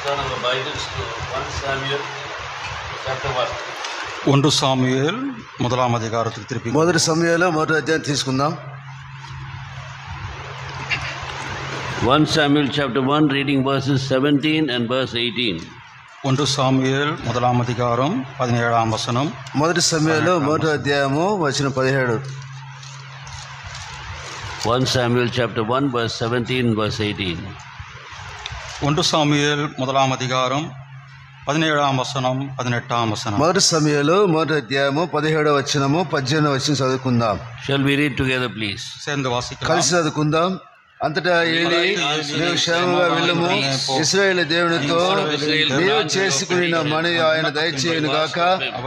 turn our Bibles to 1 Samuel chapter 1. 1 Samuel முதலாம் அதிகாரத்துக்கு திருப்பி మొదటి సమూయేలు మొదటి అధ్యాయం తీసుకుందాం. 1 Samuel chapter 1, reading verses 17 and verse 18. 1 Samuel முதலாம் அதிகாரம் 17ஆம் வசனம். మొదటి సమూయేలు మొదటి అధ్యాయము వచనం 17. 1 Samuel chapter 1, verse 17, verse 18. 1 Samuel முதலாம் அதிகாரம் 17ஆம் வசனம் 18ஆம் வசனம். మొదటి సమూయేలు మొదటి అధ్యాయము 17వ వచనము 18వ వచనం చదువుకుందాం. Shall we read together, please? சேர்ந்து வாசிக்கலாம். కలిసి చదువుకుందాం. అంతటా ఏలీ, నీవు క్షేమంగా వెళ్ళుము, ఇశ్రాయేలు దేవునితో నీవు చేసుకుని మనవి ఆయన దయచేయును గాక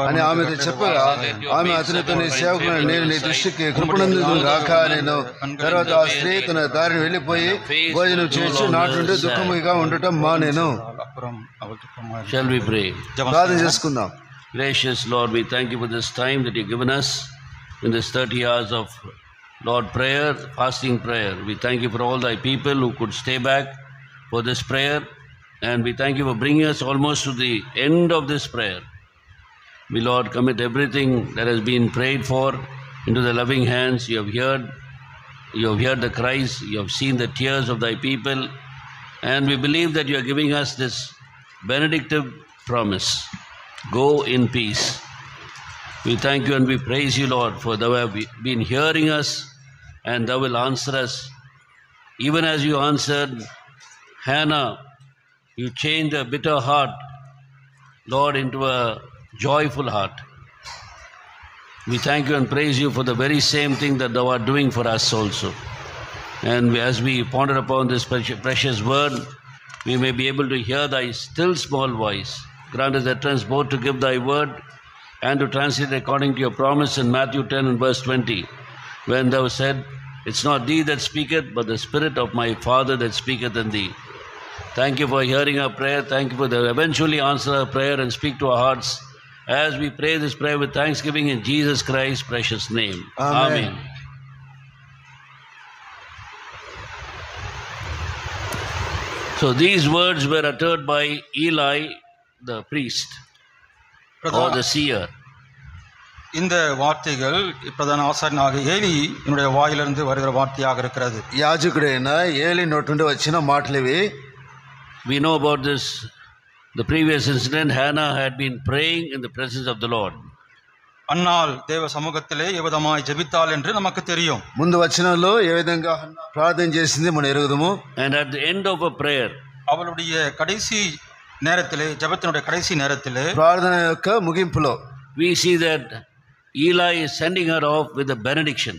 అని ఆమెతో చెప్పగా, ఆమె అతనితో నీ సేవకుడు నేను నీ దృష్టికి కృపణందును గాక నేను. తర్వాత ఆ స్త్రీ తన దారిని వెళ్ళిపోయి భోజనం చేసి నాటి నుండి దుఃఖముగా ఉండటం మానేను. Shall we pray? ప్రార్థన చేసుకుందాం. Gracious Lord, we thank you for this time that you've given us in this 30 hours of Lord prayer, fasting prayer. We thank you for all thy people who could stay back for this prayer, and we thank you for bringing us almost to the end of this prayer. We, Lord, commit everything that has been prayed for into the loving hands. You have heard the cries, you have seen the tears of thy people, and we believe that you are giving us this benedictive promise. Go in peace. We thank you and we praise you, Lord, for thou have been hearing us and thou will answer us. Even as you answered Hannah, you changed a bitter heart, Lord, into a joyful heart. We thank you and praise you for the very same thing that thou art doing for us also. And as we ponder upon this precious word, we may be able to hear thy still small voice. Grant us utterance both to give thy word and to translate according to your promise in Matthew 10 and verse 20, when thou said, it's not thee that speaketh, but the Spirit of my Father that speaketh in thee. Thank you for hearing our prayer. Thank you for the eventually answer our prayer and speak to our hearts as we pray this prayer with thanksgiving in Jesus Christ's precious name. Amen. So these words were uttered by Eli, the priest, or the seer. இந்த வார்த்தைகள் பிரதான ஆசாரியனாக Eli என்னுடைய வாயிலிருந்து வருகிற வார்த்தையாக இருக்கிறது. యాజకుడైన ఏలీ నోటి నుండి వచ్చిన మాటలు ఇవి. We know about this, the previous incident. Hannah had been praying in the presence of the Lord. அன்னாள் தேவ சமூகத்திலே எவ்விதமாய் ஜெபித்தாள் என்று நமக்கு தெரியும். ముందు వచనంలో ఏ విధంగా ప్రార్థన చేసింది మనం ఎరుగుదము. And at the end of a prayer, அவளுடைய கடைசி நேரத்திலே, ஜெபத்தினுடைய கடைசி நேரத்திலே, ప్రార్థన యొక్క ముగింపులో we see that Eli is sending her off with a benediction.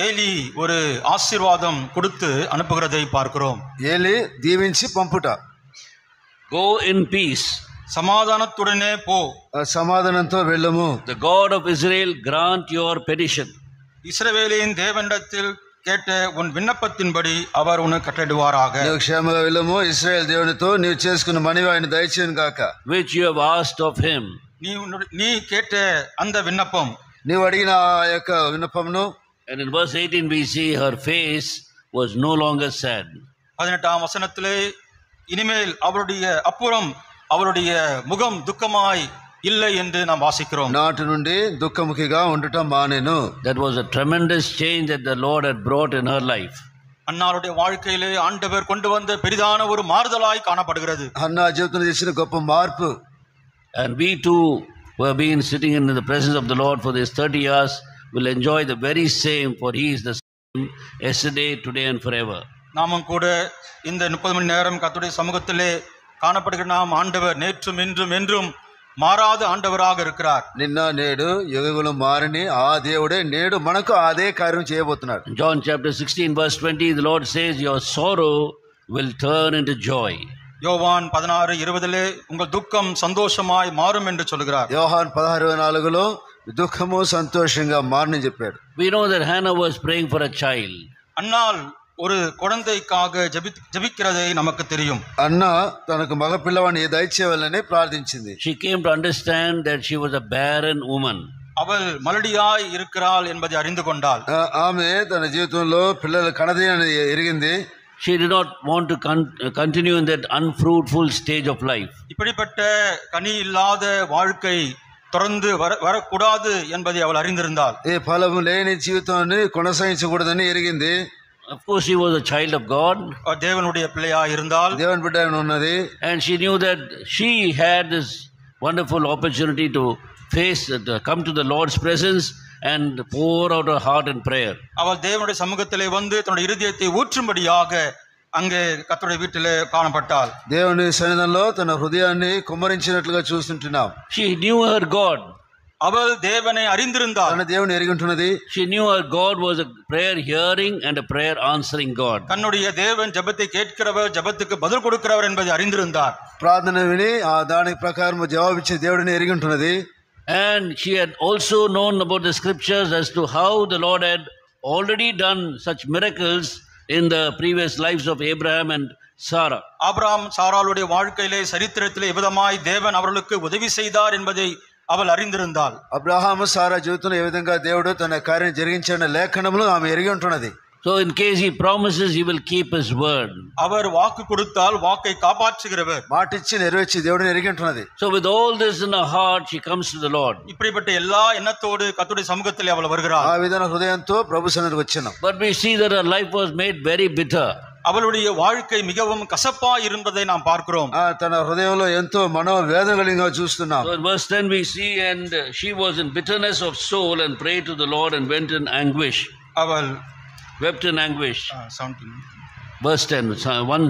Eli ஒரு ஆசீர்வாதம் கொடுத்து அனுப்புகிறதை பார்க்கிறோம். ఏలీ దీవించి పంపుట. Go in peace. சமாதானத்துடனே போ. సమాధానంతో వెళ్ళము. The God of Israel grant your petition. இஸ்ரவேலின் தேவனிடத்தில் கேட்ட உன் விண்ணப்பத்தின்படி அவர் உனக்கு கட்டளையிடுவாராக. నీవు క్షేమంగా వెళ్ళము, ఇశ్రాయేలు దేవునితో నీవు చేసుకున్న మనవి ఆయన దయచేయును గాక. Which you have asked of him. நீ கேட்ட அந்த விண்ணப்பம், నీవు అడిగిన ఆ యొక్క విన్నపమును. And in verse 18 we see her face was no longer sad. 18ஆம் வசனத்திலே இனிமேல் அவருடைய முகம் துக்கமாய் இல்லை என்று நாம் வாசிக்கிறோம். నాటి నుండి దుఃఖముఖిగా ఉండటం మానేను. That was a tremendous change that the Lord had brought in her life. அன்னாருடைய வாழ்க்கையிலே ஆண்டவர் கொண்டு வந்த பெரிதான ஒரு மாறுதலாய் காணப்படுகிறது. అన్నా జీవితంలో చేసిన గొప్ప మార్పు. And we too who have been sitting in the presence of the Lord for these 30 years will enjoy the very same, for he is the same yesterday, today and forever. நாமும் கூட இந்த 30 மணி நேரம் கர்த்தருடைய சமூகத்திலே காணப்படுகிற நாம் ஆண்டவர் நேற்றும் இன்றும் என்றும் మారాద ఆండవరాగ இருக்கிறார். నిన్న నేడు యుగములు మారని ఆ దేవుడే నేడు మనకు అదే కార్యం చేయబోతున్నాడు. John chapter 16 verse 20, the Lord says your sorrow will turn into joy. யோவான் 16:20 உங்கள் துக்கம் சந்தோஷமாய் மாறும் என்று சொல்கிறார். యోహాన్ 16:4 దుఃఖము సంతోషంగా మారని చెప్పాడు. We know that Hannah was praying for a child. అన్నాల్ ஒரு குழந்தைக்காக ஜெபிக்கிறதை நமக்கு தெரியும். అన్న తనకు మగ పిల్లవాడిని దయచేయాలని ప్రార్థించింది. She came to understand that she was a barren woman. அவள் மலடியாய் இருக்கிறாள் என்பதை அறிந்து கொண்டாள். ఆమె తన జీవితంలో పిల్లలు కనది అని ఎరిగింది. She did not want to continue in that unfruitful stage of life. இப்படிப்பட்ட கனி இல்லாத வாழ்க்கை தொடர்ந்து வரக்கூடாது என்பதை அவள் அறிந்திருந்தாள். ఏ ఫలము లేని జీవితాన్ని కొనసాగించకూడదని ఎరిగింది. Of course, she was a child of God. தேவனுடைய பிள்ளையா இருந்தால், దేవుని బిడ్డ ఉన్నది. And she knew that she had this wonderful opportunity to come to the Lord's presence and pour out her heart in prayer. அவள் தேவனுடைய சமூகத்திலே வந்து தன்னுடைய இருதயத்தை ஊற்றும்படியாக அங்கே கர்த்தருடைய வீட்டிலே காணப்பட்டாள். దేవుని సన్నిధిలో తన హృదయాన్ని కుమ్మరించినట్లుగా చూస్తుంటున్నాం. She knew her God. அவள் தேவனை அறிந்திருந்தாள். తన దేవుని ఎరిగి ఉంటున్నది. She knew her God was a prayer hearing and a prayer answering God. தன்னுடைய தேவன் ஜெபத்தை கேட்கிறவர், ஜெபத்துக்கு பதில் கொடுக்கிறவர் என்பதை அறிந்திருந்தார். ప్రార్థన విని దాని ప్రకారం జవాబిచ్చే దేవుడిని ఎరిగి ఉంటున్నది. And she had also known about the scriptures as to how the Lord had already done such miracles in the previous lives of Abraham and Sarah. Abraham சாராளுடைய வாழ்க்கையிலே சரித்திரத்திலே எவ்விதமாய் தேவன் அவர்களுக்கு உதவி செய்தார் என்பதை அவள் அறிந்திருந்தாள். అబ్రహాము సారా జీవితంలో ఏ విధంగా దేవుడు తన కార్యం జరిగించిన లేఖనములు ఆమె ఎరిగి ఉంటున్నది. So in case he promises, he will keep his word. அவர் வாக்கு கொடுத்தால் வாக்கை காப்பாற்றுகிறவர். మాటిచ్చి నెరవేర్చి దేవుడిని ఎరిగి ఉంటున్నది. So with all this in her heart, she comes to the Lord. இப்படிப்பட்ட எல்லா எண்ணத்தோடு கர்த்தருடைய சமூகத்திலே அவள் வருகிறாள். ఆ విధంగా హృదయంతో ప్రభు సన్నిధికి వచ్చాను. But we see that her life was made very bitter. அவளுடைய வாழ்க்கை மிகவும் கசப்பா இருந்ததை நாம் பார்க்கிறோம். తన హృదయంలో ఎంతో మనోవేదన కలిగిన చూస్తున్నాం. So in verse 10 we see, and she was in bitterness of soul and prayed to the Lord and went in anguish. அவள் Wept in anguish. 17 Verse 10, 1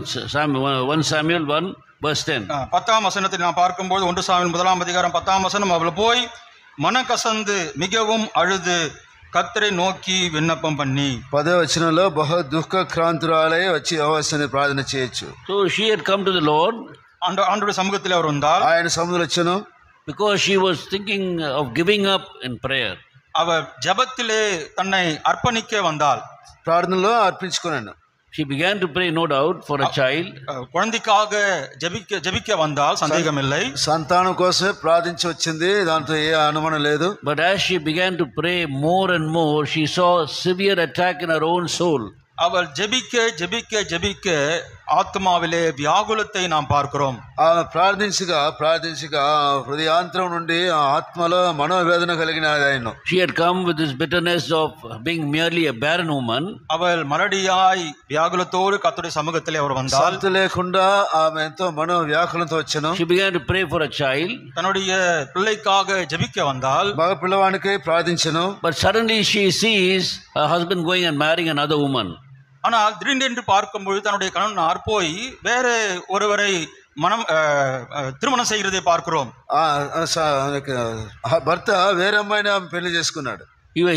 Samuel 1 verse 10. 10ஆம் வசனத்தை நாம் பார்க்கும்போது 1 சாமுவேல் 1ஆம் அதிகாரம் 10ஆம் வசனம், அவள் போய் மனக்கசந்து மிகவும் அழுது கர்த்தரை நோக்கி விண்ணப்பம் பண்ணி. 10వ వచనంలో బహు దుఃఖ క్రాంతురాలై వచ్చి యెహోవాని ప్రార్థన చేయొచ్చు. So she had come to the Lord. ஆண்டவருடைய சமூகத்தில் அவர் வந்தால், ఆయన సముద్రం వచ్చాను. Because she was thinking of giving up in prayer. அவர் ஜெபத்திலே தன்னை அர்ப்பணிக்க வந்தாள். ప్రార్థనలో అర్పించుకున్నాను. She began to pray, no doubt, for a child. குழந்தைக்காக ஜெபிக்க வந்தால், சந்தேகம் இல்லை. సంతానం కోసమే ప్రార్థించి వచ్చింది, దాంతో ఏ అనుమానం లేదు. But as she began to pray more and more, she saw a severe attack in her own soul. அவள் ஜெபிக்க ஜெபிக்க ஜெபிக்க ஆத்மாவிலே வியாகுலத்தை நாம் பார்க்கிறோம். ప్రార్థించగా హృదయాంతరం నుండి ఆత్మలో మనోవేదన కలిగిన ఆయన. She had come with this bitterness of being merely a barren woman. அவள் மலடியாய் வியாகுலத்தோடு கர்த்தருடைய சமூகத்திலே அவர் வந்தாள். సంత లేకుండా ఆమె ఎంతో మనోవ్యాకులంతో వచ్చాను. She began to pray for a child. தன்னுடைய பிள்ளைக்காக ஜெபிக்க வந்தால், మగ పిల్లవానికి ప్రార్థించను. But suddenly she sees her husband going and marrying another woman. ஆனால் திடீரென்று பார்க்கும்போது தன்னுடைய கணவனார் போய் வேற ஒருவரை திருமணம் செய்கிறதை பார்க்கிறோம். భర్త వేరే అమ్మాయిని ఆమె పెళ్లి చేసుకున్నాడు.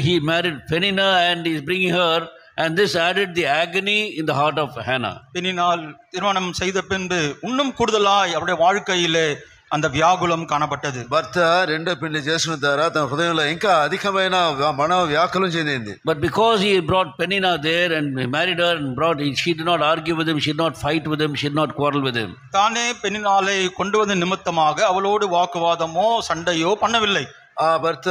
He married Peninnah and is bringing her, and this added the agony in the heart of Hannah. பெனின்னாள் திருமணம் செய்த பின்பு இன்னும் கூடுதலாய் அவருடைய வாழ்க்கையிலே அந்த வியாகுலம் காணப்பட்டது. భర్త రెండో పెళ్లి చేసుకున్న తర్వాత తన హృదయంలో ఇంకా అధికమైన మనోవ్యాకులం చెందింది. But because he brought Peninnah there and married her and she did not argue with him, she did not fight with him, she did not quarrel with him. தானே பெனின்னாளை கொண்டு வந்த நிமித்தமாக அவளோடு வாக்குவாதமோ சண்டையோ பண்ணவில்லை. ఆ భర్త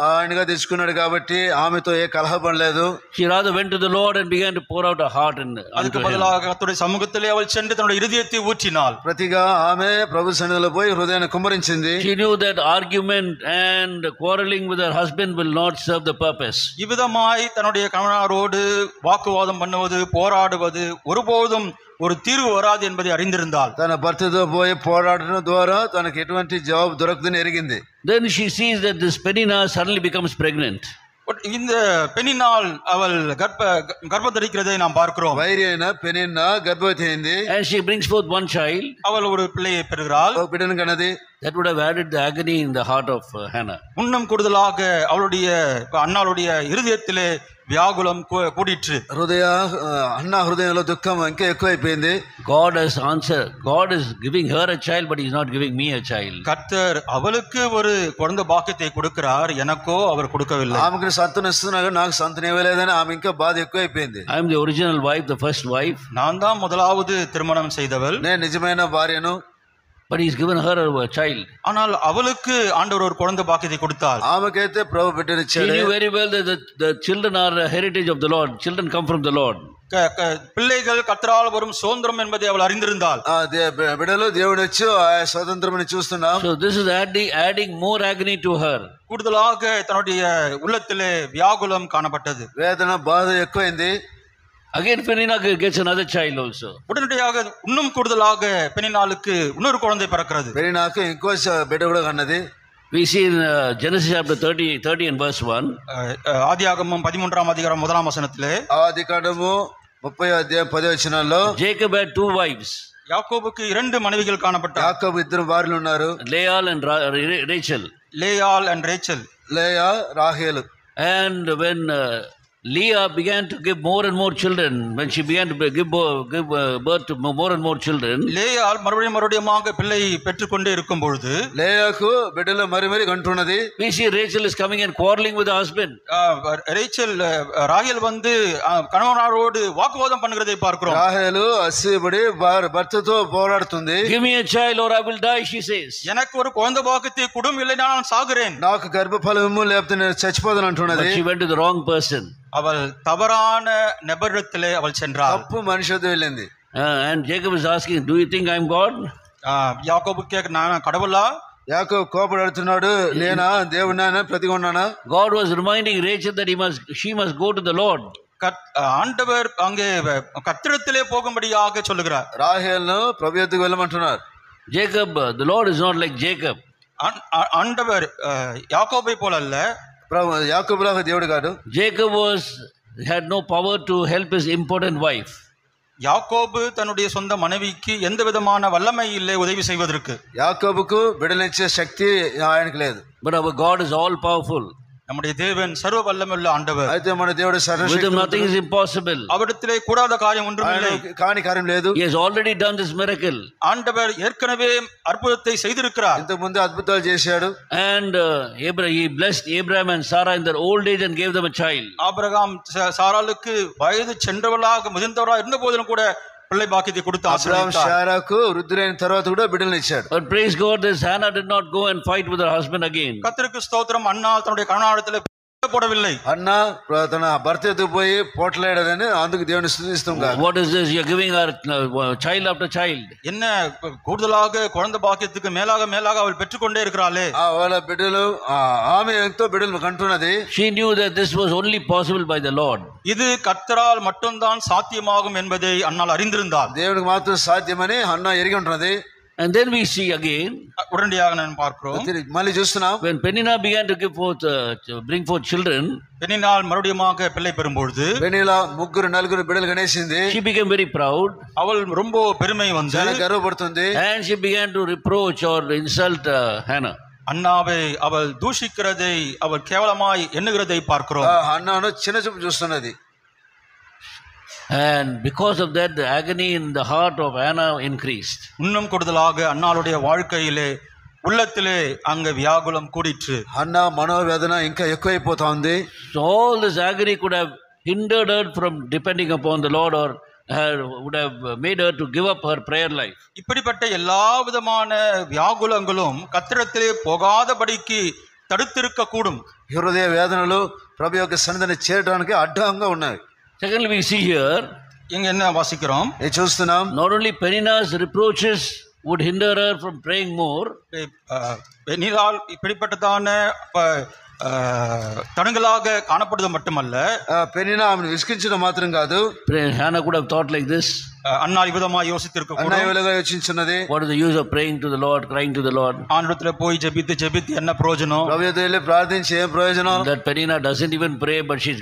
ఆయనగా తెచ్చుకున్నాడు కాబట్టి ఆమెతో ఏ కలహపడలేదు. She rather went to the Lord and began to pour out her heart அதுக்கு பதிலாக கர்த்தருடைய சமூகத்திலே அவள் சென்று தன்னுடைய இதயத்தை ஊற்றினாள். ప్రతిగా ఆమె ప్రభు సన్నిధిలో పోయి హృదయాన్ని కుమ్మరించింది. She knew that argument and quarreling with her husband will not serve the purpose. இவ்விதமாய் தன்னுடைய கணவனாரோடு வாக்குவாதம் பண்ணுவது, போராடுவது ஒருபோதும் ஒரு தீர்வு வராது என்பதை அறிந்திருந்தாள். తన భర్తతో పోయి పోరాడడం ద్వారా తనకు ఎటువంటి జవాబు దొరకదని ఎరిగింది. Then she sees that this Peninnah suddenly becomes pregnant. இந்த பெனின்னாள் அவள் கர்ப்பம் தரிக்கிறதை நாம் பார்க்கிறோம். వైరి అయిన పెనిన్నా గర్భవతి అయింది. And she brings forth one child. அவள் ஒரு பிள்ளையை பெறுகிறாள். ఒక బిడ్డను కన్నది. That would have added the agony in the heart of Hannah. இன்னும் கூடுதலாக அவளுடைய அன்னாளுடைய இருதயத்திலே వ్యాగులం కూడిట్టు. అన్నా హృదయంలో దుఃఖం ఇంకా ఎక్కువైపోయింది. God has answered. God is giving her a child, but he is not giving me a child. கர்த்தர் அவளுக்கு ஒரு குழந்தை பாக்கியத்தை கொடுக்கிறார், எனக்கோ அவர் கொடுக்கவில்லை. ఆమెకు సంతానం ఇస్తున్నారు, నాకు సంతానం ఇవ్వలేదని ఆమె ఇంకా బాధ ఎక్కువైపోయింది. I am the original wife, the first wife. நான் தான் முதலாவது திருமணம் செய்தவள், నేను నిజమైన భార్యను. But he's given her a child. ஆனால் அவளுக்கு ஆண்டவர் ஒரு குழந்தை பாக்கியத்தை கொடுத்தார். ఆమెకైతే ప్రభు బిడ్డనిచ్చాడు. She knew very well that the children are a heritage of the Lord. Children come from the Lord. பிள்ளைகள் கர்த்தரால் வரும் சுதந்திரம் என்பதை அவள் அறிந்திருந்தாள். బిడ్డలు దేవుడు వచ్చి ఆ స్వతంత్రం చూస్తున్నాం. So this is adding more agony to her. கூடுதலாக தன்னுடைய உள்ளத்திலே வியாகுலம் காணப்பட்டது. వేదన బాధ ఎక్కువైంది. Again Penina gets another child also. உடனடியாக இன்னும் கூடுதலாக பெனின்னாளுக்கு இன்னொரு குழந்தை பிறக்கிறது. పెనినాకు ఇంకో బిడ్డ కూడా కన్నది. We see in Genesis chapter 30 and verse 1. ஆதியாகமம் 13ஆம் அதிகாரம் 1ஆம் வசனத்திலே, ఆదికాండము 30వ అధ్యాయం 10వ వచనంలో, Jacob had two wives. யாக்கோபுக்கு 2 மனைவிகள் காணப்பட்டார். యాకోబు ఇద్దరు భార్యలు ఉన్నారు. Leah and Rachel. லேயாள் and ரேச்சல். లేయా రాహేలు. And when Leah began to give more and more children, when she began to give birth to more and more children, லேயாள் மறுபடியுமாக பிள்ளை பெற்றுக்கொண்டே இருக்கும் பொழுது లేయాకు బిడ్డలు మరి కంటున్నది. we see Rachel is coming and quarreling with her husband. Rachel ராகேல் வந்து கணவனாரோடு வாக்குவாதம் பண்ணுகிறதை பார்க்கிறோம். రాహేలు అసూయపడి భర్తతో పోరాడుతుంది. Give me a child or I will die, she says. எனக்கு ஒரு குழந்தை பாக்கியத்தை கொடும், இல்லைனா நான் சாகிறேன். నాకు గర్భఫలము లేకపోతే నేను చచ్చిపోతాను అంటున్నది. But she went to the wrong person. அவள் தவறான நபரிடத்திலே அவள் சென்றாள். తప్పు మనిషితో వెళ్ళింది. And Jacob is asking, do you think I am God? యాకోబు కేక நான் கடவுளா? యాకోబు కోపడుతున్నాడు, నేనా దేవుడినా ప్రతిగొన్నానా? God was reminding Rachel that she must go to the Lord. ஆண்டவர் அங்கே கர்த்தரிடத்திலே போகும்படியாக சொல்லுகிறார். రాహేలును ప్రభు యొద్దకు వెళ్ళమంటున్నారు. Jacob, the Lord is not like Jacob. ஆண்டவர் யாக்கோபை போல அல்ல. యాకోబులాగా దేవుడు కాదు. Jacob had no power to help his impotent wife. யாக்கோபு தன்னுடைய சொந்த மனைவிக்கு எந்த விதமான வல்லமை இல்லை உதவி செய்வதற்கு. యాకోబుకు బిడ్డలిచ్చే శక్తి ఆయనకు లేదు. But our God is all powerful. நம்முடைய தேவன் சர்வ வல்லமையுள்ள ஆண்டவர். అయితే మన దేవుడు సర్వశక్తిమంతుడు. With him nothing is impossible. அவரிடத்திலே கூடாத காரியம் ஒன்றும் இல்லை. కాని కార్యం లేదు. He has already done this miracle. ஆண்டவர் ஏற்கனவே அற்புதத்தை செய்திருக்கிறார். ఇంతకు ముందు అద్భుతాలు చేశాడు. And he blessed Abraham and Sarah in their old age and gave them a child. Abraham சாராளுக்கு வயது சென்றவளாக முதிர்ந்தவராக இருந்த போதிலும் கூட பிள்ளை பாக்கியத்தை கொடுத்து ஆசீர்வதித்தார். శారాకు వృద్ధులైన తర్వాత కూడా బిడ్డలను ఇచ్చాడు. But praise God, this Hannah did not go and fight with her husband again. கர்த்தருக்கு ஸ்தோத்திரம், அன்னா தன்னுடைய கணவனிடத்தில் போடவில்லை. అన్న తన భర్త ఎదుగు పోయి పోట్లాడదని అందుకు దేవుని స్తుతిస్తాం. What is this? You are giving her child after child. என்ன கூடுதலாக குழந்தை பாக்கியத்துக்கு மேலாக அவள் பெற்றுக்கொண்டே இருக்கிறாளே. వాళ్ళ బిడ్డలు ఆమె ఎంతో బిడ్డలు కంటున్నది. She knew that this was only possible by the Lord. இது கர்த்தரால் மட்டும்தான் சாத்தியமாகும் என்பதை அன்னாள் அறிந்திருந்தாள். దేవునికి మాత్రం సాధ్యమని అన్న ఎరిగి ఉంటున్నది. And then we see again, உடனடியாக நான் பார்க்கிறோம், మళ్ళీ చూస్తున్నాం, when Penina began to bring forth children, பெனின்னாள் மறுபடியுமாக பிள்ளை பெறும்பொழுது పెనిన్నా 3-4 బిడ్డలు కనేసింది. she became very proud. அவள் ரொம்ப பெருமை வந்து చాలా గర్వపడుతుంది. And she began to reproach or insult Hannah. அன்னாவை அவள் தூஷிக்கிறதை, அவள் கேவலமாய் எண்ணுகிறதை பார்க்கிறோம். అన్నను చిన్న చూపు చూస్తున్నది. And because of that, the agony in the heart of Hannah increased. இன்னும் கூடுதலாக அன்னாளுடைய வாழ்க்கையிலே உள்ளத்திலே அங்க வியாகுலம் கூடிற்று. అన్న మనోవేదన ఇంకా ఎక్కువైపోతా ఉంది. So all this agony could have hindered her from depending upon the Lord, or would have made her to give up her prayer life. இப்படிப்பட்ட எல்லா விதமான வியாகுலங்களும் கர்த்தரிடத்திலே போகாதபடிக்கு தடுத்திருக்க கூடும். హృదయ వేదనలు ప్రభు యొక్క సన్నిధిని చేరడానికి అడ్డంగా ఉన్నాయి. Secondly, we see here, இங்க என்ன வாசிக்கிறோம்? చూస్తున్నాం, not only Penina's reproaches would hinder her from praying more, பெனின்னாள் இப்படிப்பட்டதான தடங்களாக காணப்படுவது மட்டுமல்ல, పెనిన్నా ఆమెను విసిగించడం మాత్రం కాదు. Hannah could have thought like this. அண்ணா விதமாய் யோசித்திருக்க అన్న ఈ విధంగా యోచించున్నది. What is the use of praying to the Lord, crying to the Lord? ஆண்டவரிடத்திலே போய் ஜெபித்து என்ன பிரயோஜனம்? ప్రభు ఎదుట వెళ్ళి ప్రార్థించి ఏం ప్రయోజనం? That Penina doesn't even pray, but she's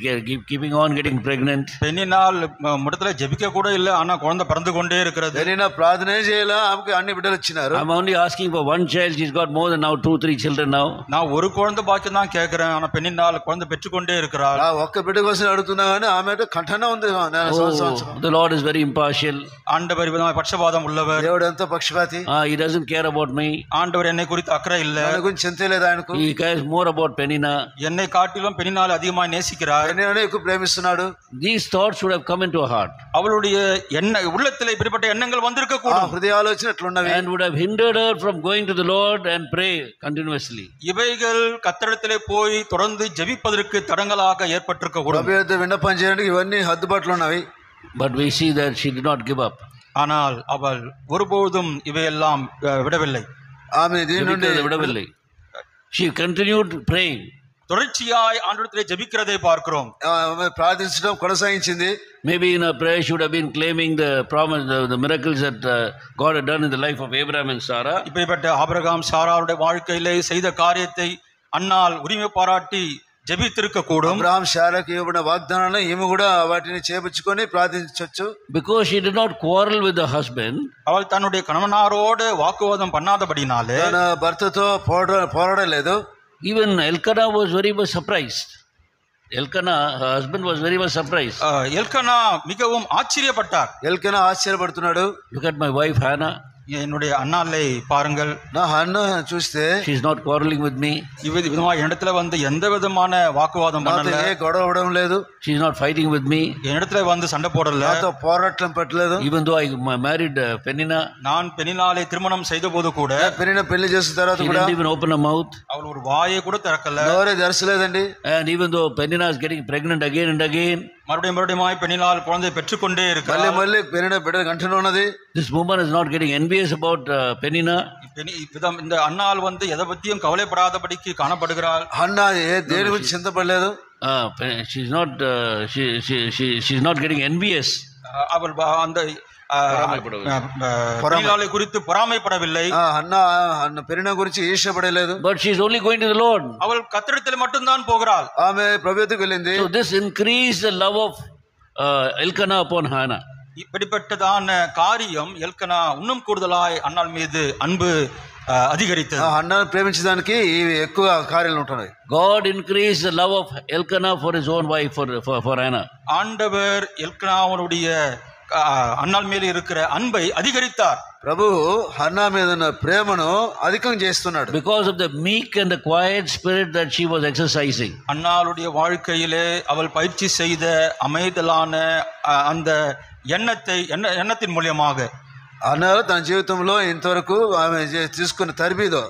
keeping on getting pregnant. பெனின்னாள் முடத்துல ஜெபிக்க கூட இல்ல, ஆனா குழந்தை பிறந்து கொண்டே இருக்கிறது. పెనిన్నా ప్రార్థనే చేయాల, ఆమెకి అన్ని బిడ్డలు వచ్చినారు. I'm only asking for one child. She's got more than now 2-3 children now. நான் ஒரு குழந்தை பாக்கியம் தான் கேட்கிறேன், ஆனா பெனின்னாள் குழந்தை பெற்றுக்கொண்டே இருக்கிறாள். ఒక్క బిడ్డ కోసం అడుగుతున్నా కానీ ఆమె కంటనే ఉంది. The Lord is very impartial. ஆண்டவர் பட்சபாதம் உள்ளவர். దేవుడు ఎంతో పక్షపాతి. He doesn't care about me. ஆண்டவர் என்னை குறித்து அக்கறை இல்ல. ఆయన గురించి చింత లేదు ఆయనకు. He cares more about Penina. என்னை காட்டிலும் பெனின்னாள் அதிகமாக நேசிக்கிறார். పెనిన్నానే ఎక్కువ ప్రేమిస్తున్నాడు. These thoughts should have come into her heart. அவளுடைய உள்ளத்திலே இப்படிப்பட்ட எண்ணங்கள் வந்திருக்க கூடும். హృదయ ఆలోచన అట్లున్నవి. And would have hindered her from going to the Lord and pray continuously. இவைகள் கர்த்தரிடத்திலே போய் தொடர்ந்து ஜெபிப்பதற்கு தடங்களாக ஏற்பட்டிருக்க கூடும். ప్రభు యొద్ద విన్నపం చేయడానికి ఇవన్నీ హద్దుబాట్లు ఉన్నవి. But we see that she did not give up. ஆனால் அவள் ஒருபோதும் இவையெல்லாம் விடவில்லை. ఆమె దీని నుండి விடவில்லை. She continued praying. தொடர்ச்சியாய் ஆண்டவரிடத்திலே ஜெபிக்கிறதை பார்க்கிறோம். ఆమె ప్రార్థించడం కొనసాగించింది. Maybe in her prayer she would have been claiming the promise, the miracles that God had done in the life of Abraham and Sarah. இப்படிப்பட்ட ஆபிரகாம் சாராளுடைய வாழ்க்கையிலே செய்த காரியத்தை அன்னாள் உரிமை பாராட்டி ஜெபித்திருக்க கூடும். అబ్రహాం శారాకి ఇవ్వబడిన వాగ్దానాలను ఈమె కూడా వాటిని చేపుచ్చుకొని ప్రార్థించవచ్చు. Because she did not quarrel with the husband. அவள் தன்னுடைய கணவனாரோடு வாக்குவாதம் பண்ணாதபடினாலே తన భర్తతో పోరాడలేదు. Even Elkanah was very much surprised. Elkanah, her husband, was very much surprised. எல்கனா மிகவும் ஆச்சரியப்பட்டார். Elkanah ఆశ్చర్యపడుతున్నాడు. Look at my wife Hannah. என்னுடைய அண்ணாலை பாருங்கள், నా హన్న చూస్తే She is not quarreling with me. விதமா இடத்துல வந்து எந்த விதமான வாக்குவாதம் నాతో பண்ணல, ఏ గొడవ అవడం లేదు. She is not fighting with me. இடத்துல வந்து சண்டை போடல. నాతో పోరాటం పెట్టలేదు. Even though I married Penina, நான் பெனினாலை திருமணம் செய்த போது கூட పెరిగిన పెళ్లి చేసిన తర్వాత she కూడా didn't even open her mouth. அவள் ஒரு வாயை கூட திறக்கல. నోరే తెరచలేదండి. And even though Penina is getting pregnant again and again, மறுபடியும் பெனினால் குழந்தை பெற்றுக்கொண்டே మళ్ళీ இருக்கிறார். మళ్ళీ పెరిగిన బిడ్డ కంటనే ఉన్నది. this woman is not getting envious about Penina. இந்த அண்ணாள் வந்து எதை பத்தியும் கவலைப்படாதபடிக்கு காணப்படுகிறாள். అన్న దేని గురించి చింతపడలేదు. She's not she's not getting envious. அவள் அந்த பெனினாலை குறித்து பொறாமைப்படவில்லை. అన్న పెరిగిన గురించి ఈర్ష్యపడలేదు. But she's only going to the Lord. அவள் கர்த்தரிடத்தில் மட்டும்தான் போகிறாள். ఆమె ప్రభువుకు వెళ్ళింది. So this increased the love of Elkanah upon Hannah. இப்படிப்பட்டதான காரியம் எல்கனா இன்னும் கூடுதலாய் அன்னாள் மீது அன்பு அதிகரித்தது. అన్నను ప్రేమించడానికి ఇవి ఎక్కువ కార్యాలు ఉంటున్నాయి. God increased the love of Elkanah for his own wife for Hannah. ஆண்டவர் எல்கனாவுடைய అన్నాల మీద இருக்கிற అన్బై అధికరిస్తారు. ప్రభు హన్నా మీద ఉన్న ప్రేమను అధికం చేస్తున్నాడు. Because of the meek and the quiet spirit that she was exercising. அன்னாளுடைய வாழ்க்கையிலே அவள் பயிற்சி செய்த அமைதலான அந்த எண்ணத்தின் மூலமாக అన్నా తన జీవితంలో ఇంతవరకు ఆమె తీసుకున్న తరబీదు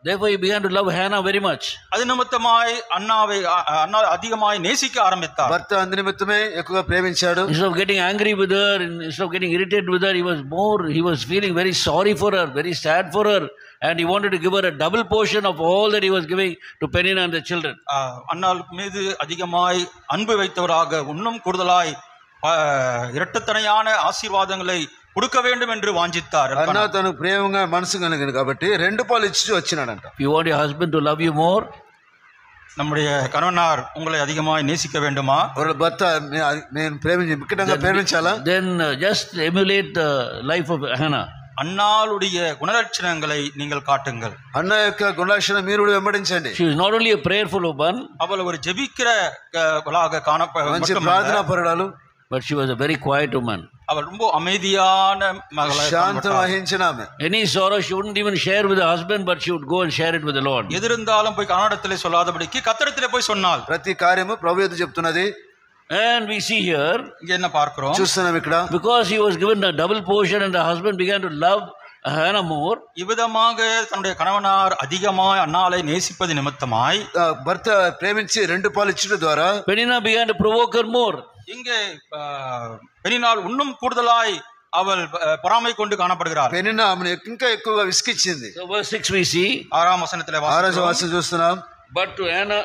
Therefore he began to love Hannah very much. அது நிமித்தமாய் அண்ணா அதிகமாய் நேசிக்க ஆரம்பித்தார். భర్త అందు నిమిత్తమే ఎక్కువగా ప్రేమించాడు. Instead of getting angry with her, instead of getting irritated with her, he was feeling very sorry for her, very sad for her, and he wanted to give her a double portion of all that he was giving to Penina and the children. அன்னாள் மீது அதிகமாய் அன்பு வைத்தவராக இன்னும் கூடுதலாய் இரட்டத்தனையான ஆசீர்வாதங்களை கொடுக்க வேண்டும் என்று வாஞ்சித்தார். అన్నా తనకు ప్రేమగా మనసు కలిగింది కాబట్టి 2 పాలు ఇచ్చి వచ్చినాడంట. If you want your husband to love you more, நம்முடைய கணவனார் உங்களை அதிகமாய் நேசிக்க வேண்டுமா? ஒரு భర్త నేను మిక్కటంగా ప్రేమించాలా? Then just emulate the life of Hannah. అన్నాளுடைய గుణలక్షణங்களை நீங்கள் కాட்டுங்கள். అన్న యొక్క గుణలక్షణం మీరు కూడా వెంబడించండి. She is not only a prayerful woman, அவள் ஒரு ஜெபிக்கிறவளாக మంచి ప్రార్థనా పరురాలు, but she was a very quiet woman. அவள் ரொம்ப அமைதியான மகளாக శాంతం వహించిన ఆమె. Any sorrow she wouldn't even share with her husband, but she would go and share it with the Lord. எதிர்ந்தாலும் போய் கர்த்தரிடத்திலே சொல்லாதபடிக்கு கர்த்தரிடத்திலே போய் சொன்னாள். ప్రతి కార్యము ప్రభు యేసు చెప్తున్నది. And we see here, இங்க என்ன பார்க்கிறோம்? చూస్తున్నాం ఇక్కడ, because he was given a double portion and the husband began to love Hannah more. இவ்விதமாக தன்னுடைய கணவனார் அதிகமாய் அன்னாளை நேசிப்பது நிமித்தமாய் భర్త ప్రేమించి 2 పాలు ఇచ్చడం ద్వారా Penina began to provoke her more. இங்கே பெனினாள் இன்னும் கூடுதலாய் அவள் பொறாமை கொண்டு காணப்படுகிறாள். పెనిన్నా ఆమెను ఇంకా ఎక్కువగా విసికించింది. So verse 6 we see, 6వ వచనத்திலே వాక్యం చూస్తున్నాం. but to Hannah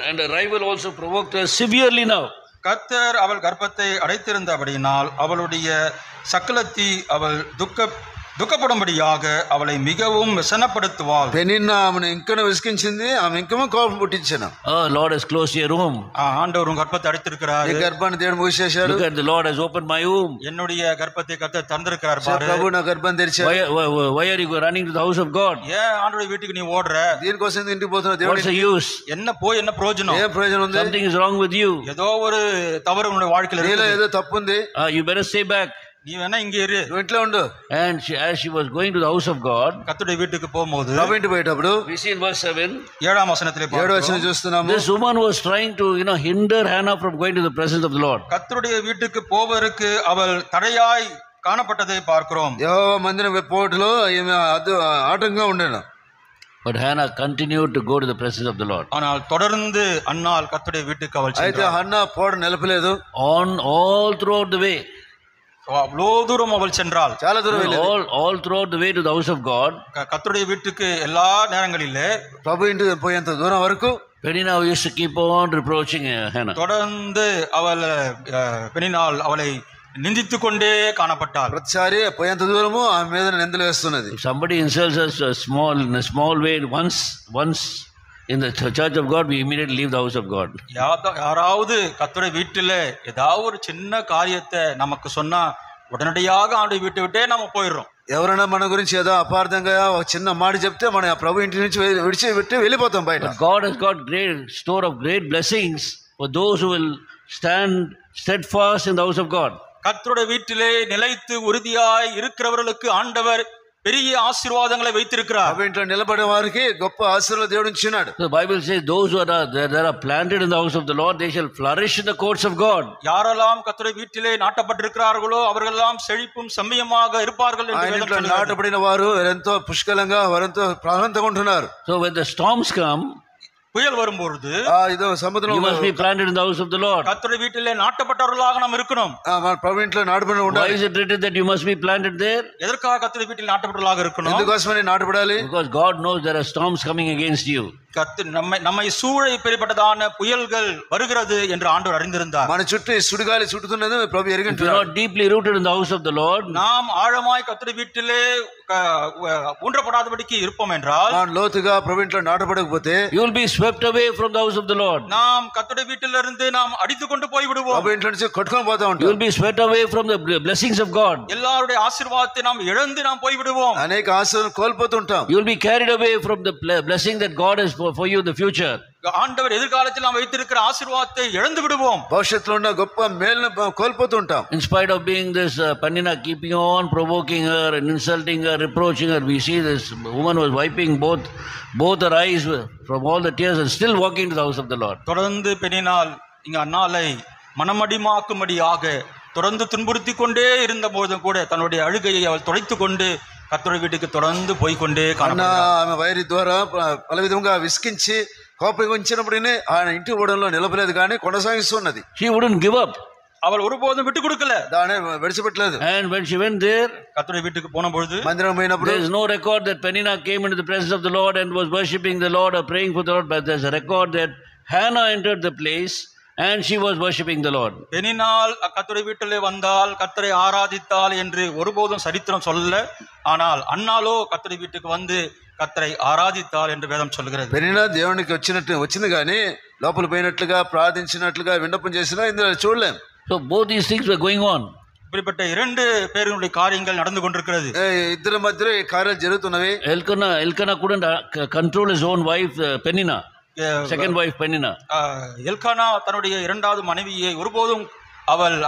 and her rival also provoked her severely now. கர்த்தர் அவள் கர்ப்பத்தை அடைத்திருந்தபடியினால் அவளுடைய சக்கலத்தி அவள் துக்கப்படும்படியாக அவளை மிகவும் వ్యసనப்படுத்துவாள். పెనిన్నా ఆమెను ఇంకా విసికించింది, ఆమె ఇంకా కోపం పుట్టించాను. Oh, Lord has closed your womb. ஆண்டவர் உன் கர்ப்பத்தை அடைத்திருக்கிறார். ఈ గర్భాన్ని దేవుడు మూసేశాడు. Look at the Lord has opened my womb. என்னுடைய கர்ப்பத்தை கர்த்தர் திறந்திருக்கிறார் பாரு. ప్రభు నా గర్భం తెరిచాడు. Why are you running to the house of God? ஏன் ஆண்டவருடைய வீட்டுக்கு நீ ஓடுற? దీనికోసం ఇంటికి పోతున్నావు. What's the use? என்ன பிரயோஜனம்? ఏ ప్రయోజనం ఉంది? Something is wrong with you. ஏதோ ஒரு தவறு உன்னுடைய வாழ்க்கையில నీలో இருக்கு. ఏదో తప్పు ఉంది. You better stay back. நீ வேணா இங்க இரு. నువ్వు ఇంట్లో ఉండు. And as she was going to the house of God, கர்த்தருடைய வீட்டுக்கு போகும்போது ప్రభు ఇంటికి పోయేటప్పుడు we see in verse 7, 7వ వచనத்திலே 7వ వచనం చూస్తున్నాము. this woman was trying to hinder Hannah from going to the presence of the Lord. கர்த்தருடைய வீட்டுக்கு போவதற்கு அவள் தடையாய் காணப்பட்டதை பார்க்கிறோம். యెహోవా మందిరం పోవటంలో ఈమె ఆటంకంగా ఉండేను. But Hannah continued to go to the presence of the Lord. ஆனால் தொடர்ந்து அன்னாள் கர்த்தருடைய வீட்டுக்கு அவள் అయితే சென்றாள். Hannah పోడ నిలపలేదు. On all throughout the way. அவ்வளோ தூரம் அவள் சென்றாள். చాలా దూరం వెళ్ళింది. All throughout the way to the house of God. கர்த்தருடைய வீட்டுக்கு எல்லா நேரங்களிலே ప్రభు ఇంటికి పోయేంత దూరం వరకు Penina used to keep on reproaching Hannah. தொடர்ந்து அவள் பெனினாள் அவளை நிந்தித்து கொண்டே காணப்பட்டாள். ప్రతిసారి పోయేంత దూరము ఆమె మీద నిందలు వేస్తున్నది. If somebody insults us in a small way once in the church of God, we immediately leave the house of God. யாராவது கர்த்தருடைய வீட்டில் ஏதாவது ஒரு சின்ன காரியத்தை நமக்கு சொன்னா உடனடியாக ஆண்டு வீட்டை விட்டே நம்ம போயிடுறோம். ఎవరైనా మన గురించి ఏదో అపార్థంగా ఒక చిన్న మాట చెప్తే మనం ఆ ప్రభు ఇంటి నుంచి విడిచి వెళ్ళిపోతాం బయట. But God has got great store of great blessings for those who will stand steadfast in the house of God. கர்த்தருடைய வீட்டிலே நிலைத்து உறுதியாய் இருக்கிறவர்களுக்கு ஆண்டவர் பெரிய ஆசீர்வாதங்களை வைத்திருக்கிறார். ప్రభు ఇంట్లో నిలబడే వారికి గొప్ప ఆశీర్వాదం దేవుడు ఇచ్చినాడు. The Bible says those who are planted in the house of the Lord, they shall flourish in the courts of God. யாரெல்லாம் கர்த்தருடைய வீட்டிலே நாட்டப்பட்டிருக்கிறார்களோ அவர்களெல்லாம் செழிப்பும் செம்மையுமாக இருப்பார்கள் என்று வேதம் சொல்லுகிறது. నాటబడిన వారు ఎంతో పుష్కలంగా వారంతో ప్రాణంతో ఉంటున్నారు. So when the storms come, புயல் வரும்பொழுது ఇదో సముద్రం you must be planted in the house of the Lord. கர்த்தருடைய வீட்டிலே நாட்டப்பட்டவர்களாக நாம் இருக்கணும். మన ప్రభు ఇంట్లో నాటబడి ఉండాలి. Why is it written that you must be planted there? எதற்காக கர்த்தருடைய வீட்டில் நாட்டப்பட்டவர்களாக இருக்கணும்? ఎందుకోసమని నాటబడాలి? Because God knows there are storms coming against you. நம்மை சூழ இப்படிப்பட்டதான புயல்கள் வருகிறது என்று ஆண்டவர் அறிந்திருந்தார். మన చుట్టూ సుడిగాలి చుట్టుతున్నది ప్రభు If you ఎరిగింటున్నాడు. are not deeply rooted in the house of the Lord, நாம் ஆழமாய் கர்த்தருடைய வீட்டிலே ஊன்றப்படாதபடிக்கு இருப்போம் என்றால், మనం లోతుగా ప్రభు ఇంట్లో నాటబడకపోతే you will be swept away from the house of the Lord. நாம் கர்த்தருடைய வீட்டிலிருந்து நாம் அடித்து கொண்டு போய் விடுவோம். ప్రభు ఇంట్లో నుంచి కొట్టుకొని పోతా You ఉంటాం. will be swept away from the blessings of God. எல்லாருடைய ஆசீர்வாதத்தை நாம் இழந்து நாம் போய் விடுவோம். అనేక ఆశీర్వాదాలు కోల్పోతుంటాం. You will be carried away from the blessing that God has for you in the future. ஆண்டவர் எதிர்காலத்தில் நாம் வைத்திருக்கிற ஆசீர்வாதத்தை இழந்து விடுவோம். భవిష్యత్తులో ఉన్న గొప్ప మేలును కోల్పోతుంటాం. In spite of being this Penina keeping on provoking her and insulting her, reproaching her, we see this woman was wiping both her eyes from all the tears and still walking to the house of the Lord. தொடர்ந்து பெண்ணினால் இங்க அன்னாலை மனமடிமாக்கும்படியாக தொடர்ந்து துன்புறுத்தி கொண்டே இருந்த போதும் கூட தன்னுடைய அழுகையை அவள் துடைத்து கொண்டு கர்த்தருடைய வீட்டுக்கு தொடர்ந்து போய்கொண்டே ఆమె వైరి ద్వారా పల విధంగా విసికించి కోపగించినప్పుడే ఆయన ఇంటి ఓడంలో నిలబలేదు కానీ కొనసాగిస్తున్నది. She wouldn't give up. அவள் ஒருபோதும் விட்டு கொடுக்கல. దానే విడిచిపెట్టలేదు. And when she went there, கர்த்தருடைய வீட்டுக்கு போன பொழுது మందిరం పోయినప్పుడు there is no record that Penina came into the presence of the Lord and was worshipping the Lord or praying for the Lord, but there's a record that Hannah entered the place and she was worshipping the Lord. பெனினால் கர்த்தருடைய வீட்டிலே வந்தால் கர்த்தரை ஆராதித்தாள் என்று ஒருபோதும் சரித்திரம் சொல்லல. ஆனால் அன்னாலோ கர்த்தருடைய வீட்டுக்கு வந்து கர்த்தரை ஆராதித்தாள் என்று வேதம் சொல்கிறது. పెనినా దేవునికి వచ్చింది కానీ లోపల పోయినట్లుగా ప్రార్థించినట్లుగా విన్నపం చేసినా ఇందులో చూడలేం. So both these things were going on. இப்படிப்பட்ட இரண்டு பேருடைய காரியங்கள் நடந்து கொண்டிருக்கிறது. ఇద్దరి మధ్య ఈ కార్యాలు జరుగుతున్నవి. Elkanah couldn't control his own wife Penina, second wife Penina. Elkanah தன்னுடைய இரண்டாவது மனைவியை ஒருபோதும் அவள்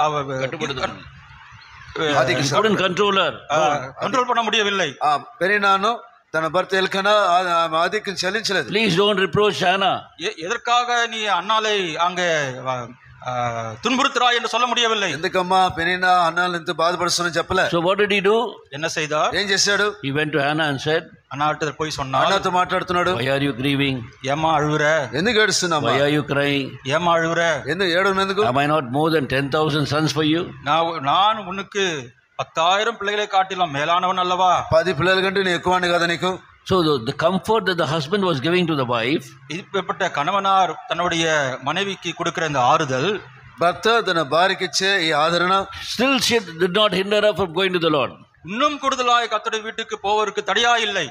couldn't control her. கண்ட்ரோல் பண்ண முடியவில்லை. పెనినాను తన భర్త ఎల్కనా ఆధిక్యం చెల్లించలేదు. Please don't reproach Hannah. எதற்காக நீ அன்னாலை அங்கே துன்புறுத்துறாய் என்று சொல்ல முடியவில்லை. ఎందుకమ్మా పెనినా అన్నాలను ఎంత బాధపడుతున్నా చెప్పలే. So what did he do? என்ன செய்தார்? ఏం చేశాడు? He went to Hannah and said, அன்னாட்ட போய் சொன்னார். అన్నతో మాట్లాడుతున్నాడు. why are you grieving? ஏமா அழுவுற? ఎందుకు ఏడుస్తున్నావు? Why are you crying? ஏமா அழுவுற? ఎందుకు ఏడవనందుకు? Am I not more than 10,000 sons for you? நான் உனக்கு 10,000 பிள்ளைகளை காட்டிலும் மேலானவன் அல்லவா? 10 పిల్లల కంటే నీ ఎక్కువని కదా నీకు. So the comfort that the husband was giving to the wife, இப்பட்ட கணவனார் தன்னுடைய மனைவிக்கு கொடுக்கிற இந்த ஆறுதல், భర్త తన భార్యకి ఇచ్చే ఈ ఆదరణ, still she did not hinder her from going to the Lord. இன்னும் கூடுதலாய் கர்த்தருடைய வீட்டுக்கு போவதற்கு தடையா இல்லை.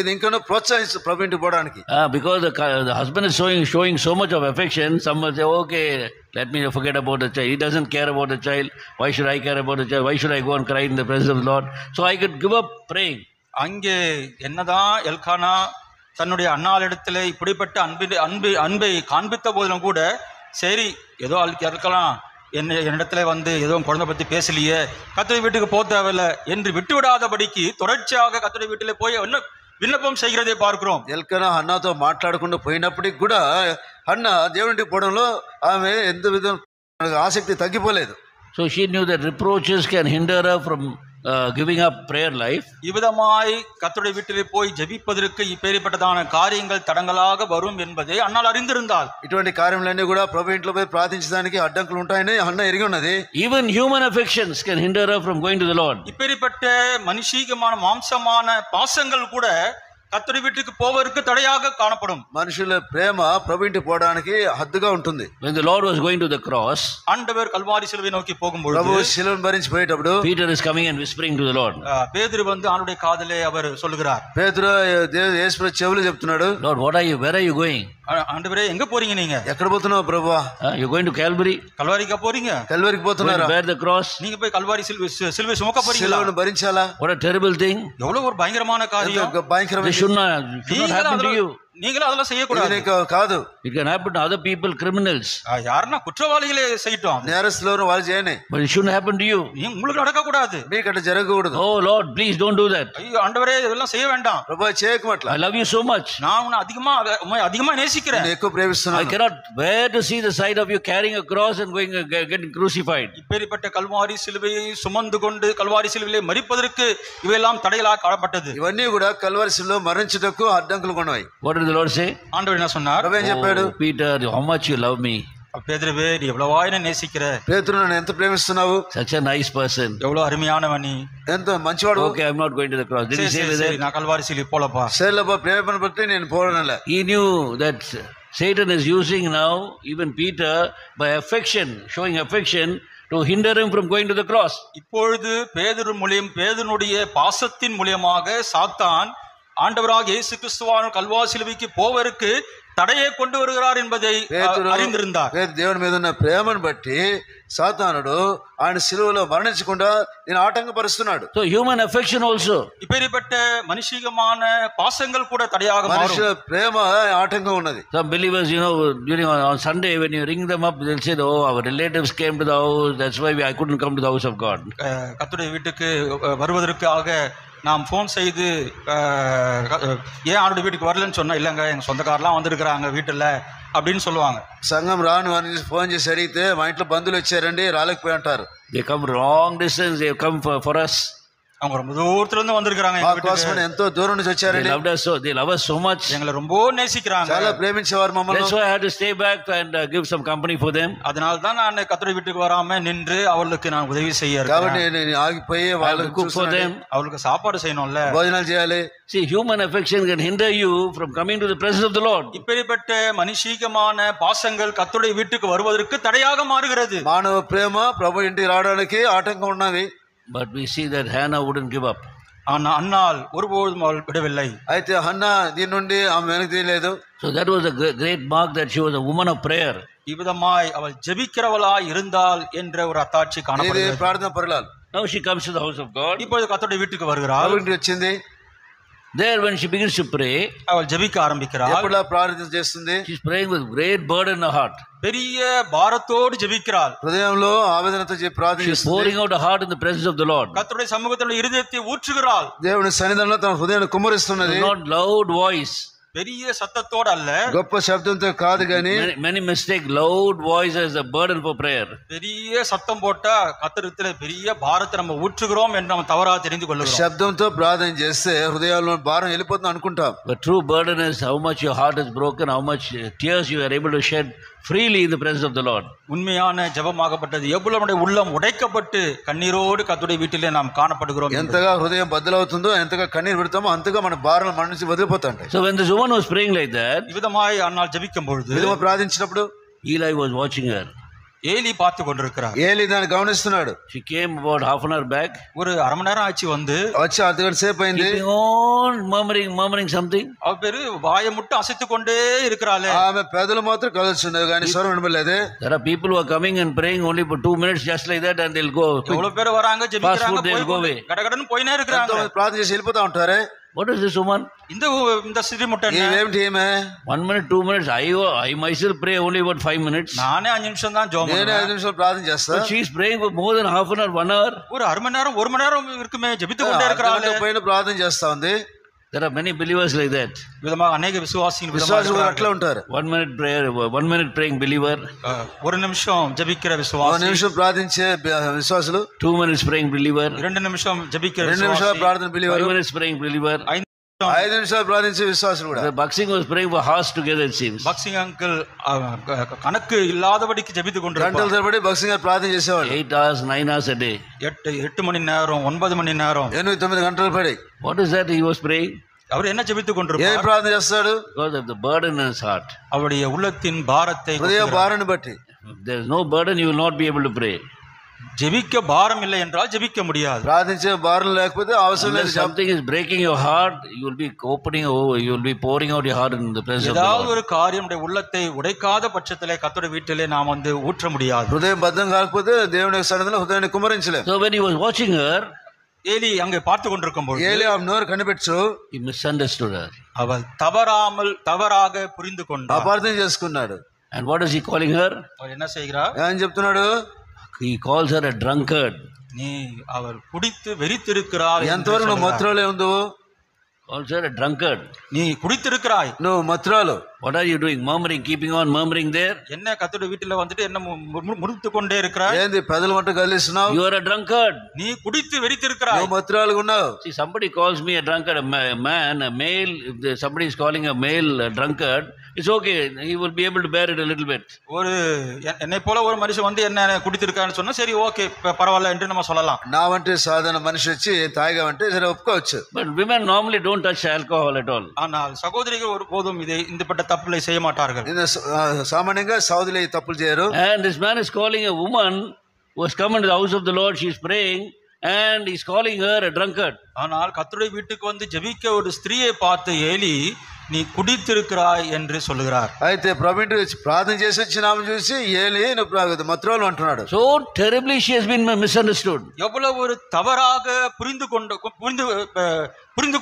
ఇది ఇంకనూ ప్రోత్సహిస్తూ ప్రభు ఇంటికి పోవడానికి. Because the husband is showing so much of affection, some will say, okay, let me forget about the child. He doesn't care about the child. Why should I care about the child? Why should I go and cry in the presence of the Lord? So I could give up praying. அங்கே என்னதான் Elkanah தன்னுடைய அன்னாளிடத்திலே இப்படிப்பட்ட அன்பை காண்பித்த போதிலும் கூட, சரி ஏதோ இருக்கலாம், என்னிடத்துல வந்து ஏதோ குழந்தை பத்தி பேசலையே, கர்த்தருடைய வீட்டுக்கு போக தேவையில்லை என்று விட்டுவிடாதபடிக்கு தொடர்ச்சியாக கர்த்தருடைய வீட்டிலே போய் விண்ணப்பம் செய்கிறதை பார்க்கிறோம். ఎల్కనా అన్నతో మాట్లాడకుండా పోయినప్పటికి కూడా అన్న దేవునికి పోవడంలో ఆమె ఎంత విధం ఆసక్తి తగ్గిపోలేదు. So she knew that reproaches can hinder her from giving up prayer life, இவ்விதமாய் கர்த்தருடைய வீட்டிலே போய் ஜெபிப்பதற்கு இப்பேற்பட்டதான காரியங்கள் தடங்களாக வரும் என்பதை அன்னாள் அறிந்திருந்தாள். ఇటువంటి కార్యములన్నీ కూడా ప్రభు ఇంట్లో పోయి ప్రార్థించడానికి అడ్డంకులు ఉంటాయని అన్న ఎరిగి ఉన్నది. even human affections can hinder her from going to the Lord. இப்பேற்பட்ட மனுஷீகமான மாம்சமான பாசங்கள் கூட கர்த்தருடைய வீட்டுக்கு போவதற்கு தடையாக காணப்படும். మనుషుల ప్రేమ ప్రభు ఇంటికి పోవడానికి హద్దుగా ఉంటుంది. when the Lord was going to the cross, ஆண்டவர் கல்வாரி சிலுவை நோக்கி போகும்போது ప్రభు శిలువను భరించి పోయేటప్పుడు Peter is coming and whispering to the Lord. பேதுரு வந்து ஆண்டவருடைய காதிலே அவர் சொல்லுகிறார். పేతురు యేసు చెవులు చెప్తున్నాడు, Lord, where are you going? ஆண்டவரே எங்க போறீங்க நீங்க? ఎక్కడ పోతున్నావు ప్రభువా? You going to Calvary? கல்வாரிக்கு போறீங்க? కల్వరికి పోతున్నారా? bear the cross? நீங்க போய் கல்வாரி சிலுவை சுமக்க போறீங்களா? శిలువను భరించాలా? what a terrible thing. எவ்வளவு ஒரு பயங்கரமான காரியம். భయంకరమైన This should not happen to you. நீங்களும் அதெல்லாம் செய்யக்கூடாது. కాదు, it can happen to other people, criminals. யாருன்னா குற்றவாளிகளே செய்யட்டும், నేరస్తులను వాళ్ళు చేయని, but it shouldn't happen to you. உங்களுக்கு நடக்க கூடாது. మీకు అట్లా జరగకూడదు. oh Lord, please don't do that. ஐயோ ஆண்டவரே இதெல்லாம் செய்ய வேண்டாம். ప్రభువా చేయకు అట్లా. I love you so much. நான் உன்னை அதிகமா நேசிக்கிறேன். నేను ఎక్కువ ప్రేమిస్తున్నాను. I cannot bear to see the sight of you carrying a cross and going getting crucified. இப்பேற்பட்ட கல்வாரி சிலுவையை சுமந்து கொண்டு கல்வாரி சிலுவையிலே மரிப்பதற்கு இவையெல்லாம் தடைகளாக காணப்பட்டது. ఇవన్నీ కూడా కల్వరి శిలువలో మరణించుటకు అడ్డంకులు కొన్నవి. what did the Lord say? ஆண்டவர் என்ன சொன்னார்? ప్రభు ఏం చెప్పాడు? Peter, how much you love me. பேதுருவே நீ எவ்வளவா என்ன நேசிக்கிற. పేతురు నన్ను ఎంత ప్రేమిస్తున్నావు. such a nice person. எவ்வளவு அருமையானவன் நீ. ఎంత మంచివాడు. okay, I'm not going to the cross. Did he say that? நான் கல்வாரி சிலுவை போலப்பா. సేలపా ప్రేమను బట్టి నేను పోవడంలే. he knew that Satan is using now even Peter by affection, showing affection to hinder him from going to the cross. இப்பொழுது பேதுருனுடைய பாசத்தின் மூலமாக சாத்தான் ஆண்டவராக இயேசு கிறிஸ்துவான கல்வாரி சிலுவைக்கு போவதற்கு தடையை கொண்டு வருகிறார் என்பதை அறிந்திருந்தார். దేవుని మీద ఉన్న ప్రేమను బట్టి సాతానుడు ఆయన సిలువలో మరణించకుండా నేను ఆటంకపరుస్తున్నాడు. so human affection also, இப்பேற்பட்ட மனுஷிகமான பாசங்கள் கூட தடையாக மாறும். మనుషుల ప్రేమ ఆటంకం ఉన్నది. some believers, during on Sunday when you ring them up, they'll say, oh, our relatives came to the house, that's why I couldn't come to the house of God. கர்த்தருடைய வீட்டுக்கு வருவதற்காக நாம் ஃபோன் செய்து ஏன் ஆண்டோட வீட்டுக்கு வரலன்னு சொன்னா, இல்லைங்க எங்கள் சொந்தக்காரெலாம் வந்திருக்கிறாங்க வீட்டில் அப்படின்னு சொல்லுவாங்க. సంఘం రాని వారిని ఫోన్ చేసి అడిగితే మా ఇంట్లో బంధువులు వచ్చారండి రాలేకపోయి అంటారు. they come long distance, they come for us. அவங்க ரொம்ப தூரத்துல இருந்து வந்திருக்காங்க. ఎంతో దూరం నుంచి వచ్చారండి. they love us so much. எங்களை ரொம்ப நேசிக்கிறாங்க, చాలా ప్రేమించేవారు మమ్మల్ని. that's why I had to stay back and give some company for them. அதனால தான் நான் கர்த்தருடைய வீட்டுக்கு வராம நின்று அவளுக்கு நான் உதவி செய்ய కాబట్టి నేను ఆగిపోయి వాళ్ళకి cook for them. அவளுக்கு சாப்பாடு செய்யணும்ல, భోజనాలు చేయాలి. see, human affection can hinder you from coming to the presence of the Lord. இப்பேற்பட்ட மனுஷீகமான பாசங்கள் கர்த்தருடைய வீட்டுக்கு வருவதற்கு தடையாக மாறுகிறது. మానవ ప్రేమ ప్రభు ఇంటికి రావడానికి ఆటంకం ఉన్నది. but we see that Hannah wouldn't give up. అన్నాల్ ஒருபோதும் அவள் விடவில்லை. అయితే హన్నా దీని నుండి ఆమె వెనక్కి తీయలేదు. so that was a great mark that she was a woman of prayer. இவ்விதமாய் அவள் ஜெபிக்கிறவளாய் இருந்தாள் என்ற ஒரு அத்தாட்சி காணப்படுகிறது. ఇది ప్రార్థన పరులాలు. now she comes to the house of God. இப்பொழுது கர்த்தருடைய வீட்டுக்கு வருகிறாள். ఇంటికి వచ్చింది. there when she begins to pray, அவள் ஜெபிக்க ஆரம்பிக்கிறாள். ఎప్పుడలా ప్రార్థన చేస్తుంది. she is praying with great burden in her heart. பெரிய பாரத்தோடு ஜெபிக்கிறாள். హృదయంలో ఆవేదనతో ప్రార్థన she is pouring out her heart in the presence of the Lord. கர்த்தருடைய సముఖத்தில் இருதயத்தை ஊற்றுகிறாள். దేవుని సన్నిధానంలో తన హృదయాన్ని కుమ్మరిస్తున్నది. not loud voice, பெரிய சத்தத்தோடு அல்ல, గొప్ప శబ్దంతో కాదు గాని. many mistake loud voice as a burden for prayer. பெரிய சத்தம் போட்டா கர்த்தரிடத்திலே பெரிய பாரத்தை நம்ம ஊற்றுகிறோம் என்று நம்ம தவறா தெரிந்து கொள்ளுகிறோம். శబ్దంతో ప్రార్థన చేస్తే హృదయాల్లో భారం వెళ్ళిపోతుంది అనుకుంటాం. but true burden is how much your heart is broken, how much tears you are able to shed freely in the presence of the Lord. உண்மையான ஜெபமாகப்பட்டது எவ்வளவு நம்முடைய உள்ளம் உடைக்கப்பட்டு கண்ணீரோடு கர்த்தருடைய வீட்டிலே நாம் காணப்படுகிறோம். ఎంతగా హృదయం బద్దలవుతుందో, ఎంతగా కన్నీరు పెడతామో అంతగా మన భారం మన నుంచి వదిలిపోతాయి. so when this woman was praying like that, விதமாய் அன்னால் ஜெபிக்கும் பொழுது, ప్రార్థించినప్పుడు Eli was watching her. Eli பார்த்து கொண்டிருக்கிறார். ఏలీ దాన్ని గమనిస్తున్నాడు. she came about half an hour back. ஒரு அரை மணி நேரம் ஆச்சு వచ్చి అర్ధగంట సేపు అయింది. keeping on murmuring something. அவ பேரு வாயை முட்டு அசைத்து கொண்டே இருக்கிறாளே. ఆమె పెదలు మాత్రం కదులుచున్నవి కానీ స్వరం వినబడలేదు. there are people who are coming and praying only for 2 minutes just like that and they'll go. எவ்வளவு பேர் வராங்க, ஜெபிக்கறாங்க, போய் கடகடன்னு போயினே இருக்காங்க. ప్రార్థన చేసి వెళ్ళిపోతా ఉంటారే. what is this woman? இந்த சிறு முட்டை ఏమిటి ఈమె? 1 minute 2 minutes, I myself pray only about 5 minutes. நானே 5 நிமிஷம் தான் ஜெபம் నేనే 5 నిమిషాలు ప్రార్థన చేస్తా. but she is praying for more than half an hour, 1 hour. ஒரு அரை மணி நேரம் 1 மணி நேரம் இருக்குமே ஜெபித்து கொண்டே இருக்கறாளே. పైన ప్రార్థన చేస్తా ఉంది. There are many believers like that. விதமாக அநேக விசுவாசிகள் విశ్వాసులు விதமாக అట్లా ఉంటారు. 1 minute prayer, 1 minute praying believer. ஒரு நிமிஷம் ஜெபிக்கிற ఒక விசுவாசி, నిమిషం ప్రార్థించే విశ్వాసులు, 2 minutes praying believer, 2 నిమిషం జెபிக்கிற 2 నిమిషాలు విசுవాసి, ప్రార్థన బిలీవర్, 5 minutes praying believer. 5 నిమిషాలు ప్రార్థించే విశ్వాసులు కూడా. The Boxing was praying for hours together, it seems. பக்சிங் அங்கிள் கணக்கு இல்லாதபடிக்கு ஜெபித்துக் గంటల கொண்டிருப்பார். తరబడి భక్సింగ్ గారు ప్రార్థన చేసేవాళ్ళు. 8 hours, 9 hours a day. 8 மணி நேரம் 9 மணி நேரம் 8-9 గంటలు పడి What is that he was praying? அவர் என்ன ஜெபித்துக் ఏం கொண்டிருப்பார்? ప్రార్థన చేస్తాడు? Because of the burden in his heart. அவருடைய உள்ளத்தின் பாரத்தை హృదయ భారాన్ని బట్టి. If there is no burden, you will not be able to pray. ஜெபிக்க பாரம் இல்லை என்றால் ஜெபிக்க முடியாது. ప్రార్థించే భారం లేకపోతే అవసరం లేదు. Unless something is breaking your heart, you will be opening, you will be pouring out your heart in the presence of the ஏதாவது Lord. ஒரு காரியம் நம்முடைய உள்ளத்தை உடைக்காத பட்சத்திலே கர்த்தருடைய வீட்டிலே நாம் ஊற்ற முடியாது. హృదయం బద్ధం కాకపోతే దేవుని సన్నిధిలో హృదయాన్ని కుమరించలేం. So when he was watching her, Eli அங்கே பார்த்து கொண்டிருக்கும் பொழுது ఏలి ఆమె నోరు కనిపెట్టు he misunderstood her. அவள் தவறாக புரிந்து கொண்டார். అపార్థం చేసుకున్నాడు. And what is he calling her? அவர் என்ன செய்கிறார்? ఏం చెప్తున్నాడు? He calls her a drunkard. நீ அவர் குடித்து வெறித்திருக்கிறார் என்று ఎంతవరకు నువ్వు சொல்கிறார். మత్తురాలే ఉందో? Calls her a drunkard. நீ குடித்திருக்கிறாய். నువ్వు మత్తురాలు. What are you doing? Murmuring, keeping on murmuring there? என்ன கர்த்தருடைய வீட்டில வந்துட்டு என்ன முறுத்து கொண்டே இருக்கிறாய்? ఏంది పెదల మట్టు కదిలిస్తున్నావు? You are a drunkard. நீ குடித்து வெறித்திருக்கிறாய். నువ్వు మత్తురాలుగా ఉన్నావు. See, somebody calls me a drunkard, a man, a male. If somebody is calling a male a drunkard, it's okay. He will be able to bear it a little bit. ஒரு என்னை போல ஒரு மனுஷன் வந்து என்ன குடித்திருக்கான்னு சொன்னா சரி ஓகே பரவாயில்ல என்று நம்ம சொல்லலாம். నా వంటి సాధారణ మనిషి వచ్చి తాగావంటే సరే ఒప్పుకోవచ్చు. But women normally don't touch alcohol at all. ஆனால் சகோதரிகள் ஒருபோதும் இந்தப்பட்ட தப்புகளை செய்ய மாட்டார்கள். సామాన్యంగా సౌదులు తప్పులు చేయరు. And this man is calling a woman who has come into the house of the Lord. She is praying and he is calling her a drunkard. ஆனால் கர்த்தருடைய வீட்டுக்கு வந்து ஜெபிக்க ஒரு ஸ்திரீயை பார்த்து ஏலி நீ குடித்திருக்கிறாய் என்று சொல்லுகிறார். అయితే ప్రభువుని ప్రార్థన చేసి వచ్చిన ఆమె చూసి ఏలి నువ్వు మత్తురాలు అంటున్నాడు. So terribly she has been misunderstood. எவ்வளவு ஒரு தவறாக புரிந்து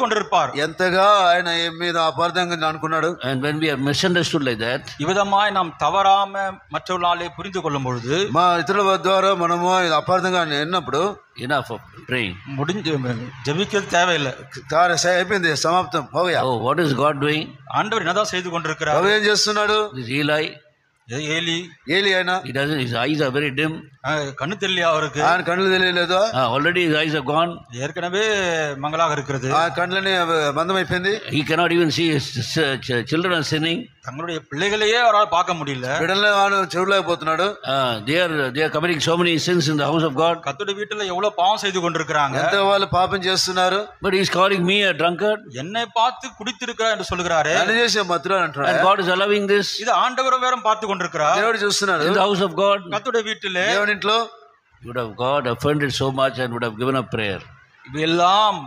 கொண்டிருப்பார். ఎంతగా ఆయన మీద అపార్థంగా అనుకున్నాడు. And when we are misunderstood like that, இவ்விதமாய் நாம் தவறாம மற்றவர்களாலே புரிந்து கொள்ளும் பொழுது మా ఇతరుల ద్వారా మనము అపార్థంగా ఎన్నప్పుడు enough of praying. முடிஞ்சு ஜெபிக்கிறது தேவையில்லை. అయిపోయింది, సమాప్తం. పోగయా. Oh, what is God doing? ஆண்டவர் என்னதான் செய்து கொண்டிருக்கிறார்? ప్రభు ఏం చేస్తున్నాడు? This Eli, ஏலி ఏలి ఆయన he doesn't, his eyes are very dim. கண்ணு தெரியலையா அவருக்கு? ఆయన కళ్ళు తెలియలేదు. Already his eyes are gone. ஏற்கனவே மங்களாக இருக்கிறது. ఆ కళ్ళని మందమైపోయింది. He cannot even see his children are sinning. தங்களுடைய பிள்ளைகளையே அவரால் பார்க்க முடியல. బిడ్డల్ని ఆయన చూడలేకపోతున్నాడు. They are committing so many sins in the house of God. கர்த்தருடைய வீட்டுல எவ்வளவு பாவம் செய்து கொண்டிருக்கிறாங்க. ఎంత వాళ్ళు పాపం చేస్తున్నారు. But he is calling me a drunkard. என்னை பார்த்து குடித்திருக்கிறார் என்று சொல்லுகிறாரு. నన్ను చేసే మత్తురాలు అంటున్నాడు. And God is allowing this இது ஆண்டவர் வேற பார்த்து கொண்டிருக்கிறார். దేవుడు చూస్తున్నాడు. in the house of God. கர்த்தருடைய வீட்டிலே దేవుని ఇంట్లో Would have God offended so much and would have given up prayer. இவையெல்லாம்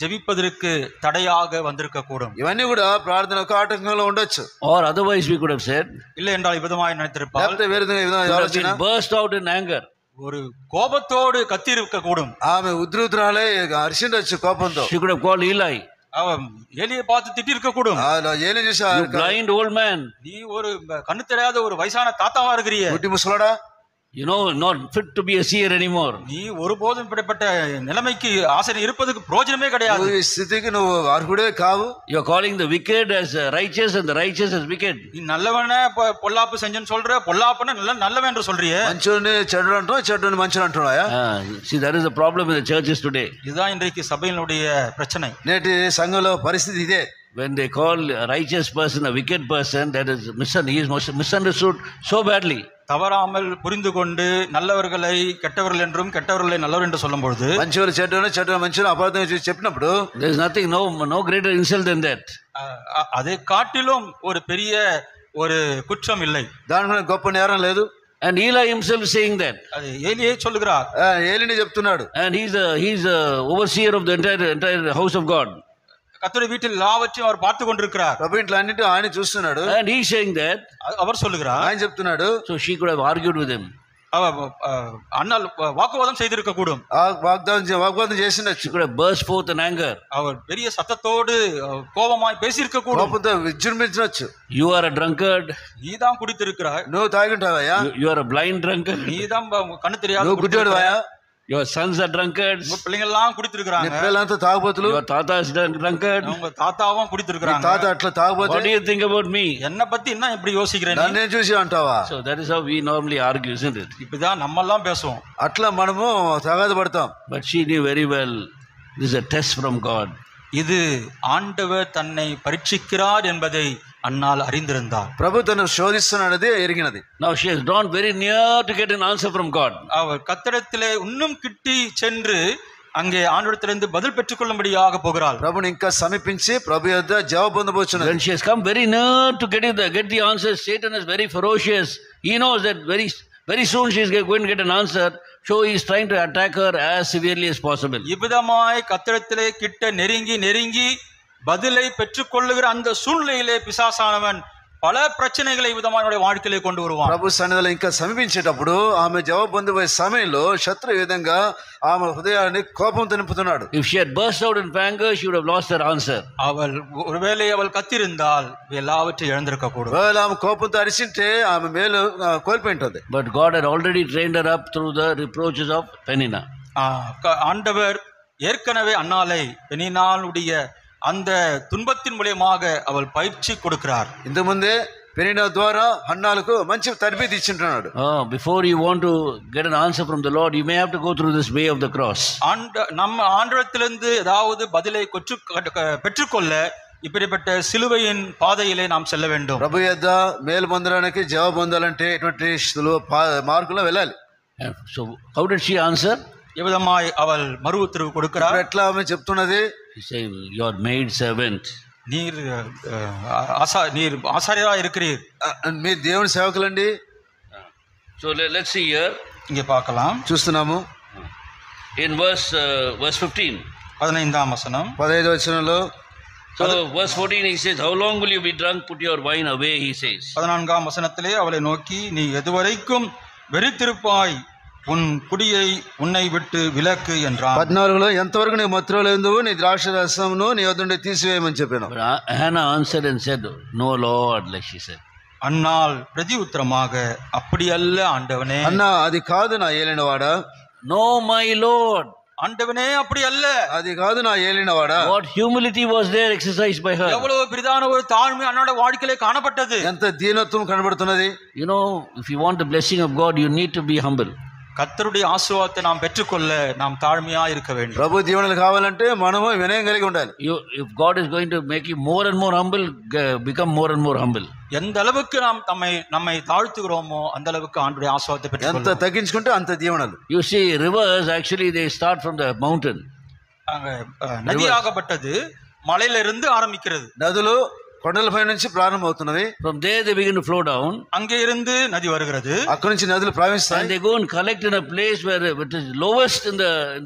ஜெபிப்பதற்கு தடையாக வந்திருக்க கூடும். ఇవన్నీ కూడా ప్రార్థనకు ఆటంకంలో ఉండొచ్చు. Or otherwise we could have said, இல்லை என்றால் இவ்விதமாய் நினைத்திருப்பார். లేకపోతే వేరే విధంగా ఆలోచన burst out in anger. ஒரு கோபத்தோடு கத்தி இருக்க கூடும். ఆమె ఉద్రుతురాలే అరిచిండొచ్చు కోపంతో. She could have called Eli. அவன் ஏலியை பார்த்து திட்டி இருக்க கூடும். ఏలి చూసి You blind old man. நீ ஒரு கண்ணு தெரியாத ஒரு வயசான தாத்தாவா இருக்கிறியே. గుడ్డి ముసలోడా. You know, not fit to be a seer anymore. நீ ஒருபோதும் இப்படிப்பட்ட நிலைமைக்கு ஆசிரியர் இருப்பதுக்கு பிரயோஜனமே கிடையாது. ఈ స్థితికి నువ్వు అర్హుడే కావు. You are calling the wicked as righteous and the righteous as wicked. நீ நல்லவன பொல்லாப்பு செஞ்சன்னு சொல்ற, பொல்லாப்புன நல்லவன் என்று சொல்றியே. మంచోని చెడు అంటున్నావు, చెడుని మంచోని అంటున్నావా? See, that is the problem in the churches today. இதுதான் இன்றைக்கு சபையினுடைய பிரச்சனை. నేటి సంఘంలో పరిస్థితి ఇదే. When they call a righteous person a wicked person, that is he is misunderstood so badly. தவறாமல் புரிந்து கொண்டு நல்லவர்களை கெட்டவர்கள் என்றும் கெட்டவர்களை நல்லவர் என்று சொல்லும் பொழுது మంచోని చెడ్డని చెడ్డ మంచోని అపార్థం చేసి చెప్పినప్పుడు there is nothing, no greater insult than that. அதை காட்டிலும் ஒரு பெரிய ஒரு குற்றம் இல்லை. దాంట్లో గొప్ప నేరం లేదు. And Eli himself is saying that. அது ஏலியே சொல்லுகிறார். ఏలిని చెప్తున్నాడు. And he's a overseer of the entire house of God. கர்த்தருடைய வீட்டில் எல்லாவற்றையும் அவர் பார்த்து கொண்டிருக்கிறார். ప్రభు ఇంట్లో అన్నిటి ఆయన చూస్తున్నాడు. And he is saying that. அவர் சொல்லுகிறார். ఆయన చెప్తున్నాడు. So she could have argued with him. அண்ணால் வாக்குவாதம் செய்திருக்க கூடும். వాగ్వాదం చేసినచ్చు. She could have burst forth in anger. அவர் பெரிய சத்தத்தோடு கோபமாய் பேசியிருக்க கூடும். కోపంతో విజృంభించవచ్చు. You are a drunkard. நீதான் குடித்திருக்கிறாய். నువ్వు తాగింటావయ్యా. You are a blind drunkard. நீதான் கண்ணு தெரியாத. నువ్వు గుడ్డోడువాయా. Your sons are drunkards. உங்க பிள்ளைங்க எல்லாம் నీ குடித்திருக்காங்க. పిల్లలంతా తాగుబోతులు, Your tata is drunkard. உங்க தாத்தாவும் నీ குடித்திருக்காங்க. తాత అట్లా తాగుబోతే What do you think about me? என்ன பத்தி என்ன இப்படி யோசிக்கிறேன்? నన్నేం చూసి అంటావా? So that is how we normally argue, isn't it? இப்படிதான் நம்ம எல்லாம் பேசுவோம். అట్లా మనము తగాదు పడతాం. But she knew very well this is a test from God. இது ஆண்டவர் தன்னை பரீட்சிக்கிறார் என்பதை அன்னாள் அறிந்திருந்தார். ప్రభు తను శోధిస్తున్నాడది ఎరిగినది. Now she has drawn very near to get an answer from God. அவர் கர்த்தரிடத்திலே இன்னும் கிட்டி சென்று அங்கே ஆண்டவரிடத்திலிருந்து பதில் பெற்றுக்கொள்ளும்படியாக போகிறாள். ప్రభుని ఇంకా సమీపించి ప్రభు యొద్ద జవాబు పొందబోచున్నది. When she has come very near to get the answer, Satan is very ferocious. He knows that very soon she is going to get an answer. So he is trying to attack her as severely as possible. இவ்விதமாய் கர்த்தரிடத்திலே கிட்ட நெருங்கி பதிலை பெற்றுக்கொள்ளுகிற அந்த சூழ்நிலையிலே பிசாசானவன் பல பிரச்சனைகளை விதமான வாழ்க்கையிலே கொண்டு வருவான். ప్రభు సన్నిధిలో ఇంకా సమీపించేటప్పుడు ఆమె జవాబు పొందబోయే సమయంలో శత్రు విధంగా ఆమె హృదయాన్ని కోపంతో నింపుతున్నాడు. If she had burst out in anger, she would have lost her answer. ஒருவேளை அவள் கத்திருந்தால் எல்லாவற்றையும் இழந்திருக்க கூடும். ఆమె కోపంతో అరిచింటే ఆమె మేలు కోల్పోయి ఉంటుంది. But God had already trained her up through the reproaches of Penina. ஆண்டவர் ஏற்கனவே அன்னாளை பெனின்னாளுடைய அந்த துன்பத்தின் மூலமாக அவள் பயிற்சி கொடுக்கிறார். ఇంతకు ముందే పెనిన్నా ద్వారా హన్నాలకు మంచి తర్బీదు ఇచ్చింటున్నాడు. Before you want to get an answer from the Lord, you may have to go through this way of the cross. நம்ம ஆண்டவரிடத்திலிருந்து ஏதாவது பதிலை பெற்றுக்கொள்ள இப்படிப்பட்ட சிலுவையின் பாதையிலே நாம் செல்ல வேண்டும். ప్రభు యొద్ద మేలు పొందడానికి జవాబు పొందాలంటే ఇటువంటి మార్గంలో వెళ్ళాలి. So how did she answer? எவ்விதமாய் அவள் மறு உத்தரவு கொடுக்கிறார். ఎట్లా ఆమె చెప్తున్నది? She saying, your maid servant. நீர் ஆசாரியரா இருக்கிறீர். మీ దేవుని సేవకులండి. So let's see here. இங்கே பார்க்கலாம். చూస్తున్నాము In verse 15. 15ஆம் வசனம். 15వ వచనంలో. So verse 14 he says, how long will you be drunk? Put your wine away, he says. 14ஆம் வசனத்திலே அவளை நோக்கி, நீ எதுவரைக்கும் வெறித்திருப்பாய், உன் குடியை உன்னை விட்டு விலக்கு என்றான். 14లో ఎంతవరకు నీ మత్తులో నీ ద్రాక్ష రసమును నీ వద్ద నుండి తీసివేయమని చెప్పాను. Hannah answered and said, no Lord, like she said. அன்னாள் பிரதி உத்தரமாக, அப்படி அல்ல ஆண்டவனே. అన్నా అది కాదు నా ఏలినవాడా. No my Lord. ஆண்டவனே அப்படி அல்ல. అది కాదు నా ఏలినవాడా. What humility was there exercised by her. எவ்வளவு பிரிதான ஒரு தாழ்மை அன்னாட வாழ்க்கையிலே காணப்பட்டது. ఎంత దీనత్వం కనబడుతున్నది. You know, if you want the blessing of God, you need to be humble. கர்த்தருடைய ஆசீர்வாதத்தை நாம் பெற்றுக்கொள்ள நாம் தாழ்மையா இருக்க வேண்டும். ప్రభు దీవెనలు కావాలంటే మనము వినయం కలిగి ఉండాలి. If God is going to make you more and more humble, become more and more humble. எந்த அளவுக்கு நாம் நம்மை தாழ்த்துகிறோமோ அந்த அளவுக்கு ஆண்டவருடைய ஆசீர்வாதத்தை பெற்றுக்கொள்வோம். ఎంత తగ్గించుకుంటే అంత దీవెనలు. You see, rivers actually they start from the mountain. நதியாகப்பட்டது மலையிலிருந்து ஆரம்பிக்கிறது. నదులు కొండలపై నుంచి ప్రారంభమవుతున్నవి. From there they begin to flow down. அங்கே இருந்து நதி வருகிறது. అక్కడి నుంచి నదులు ప్రవహిస్తాయి. And they go and collect in a place where it is lowest in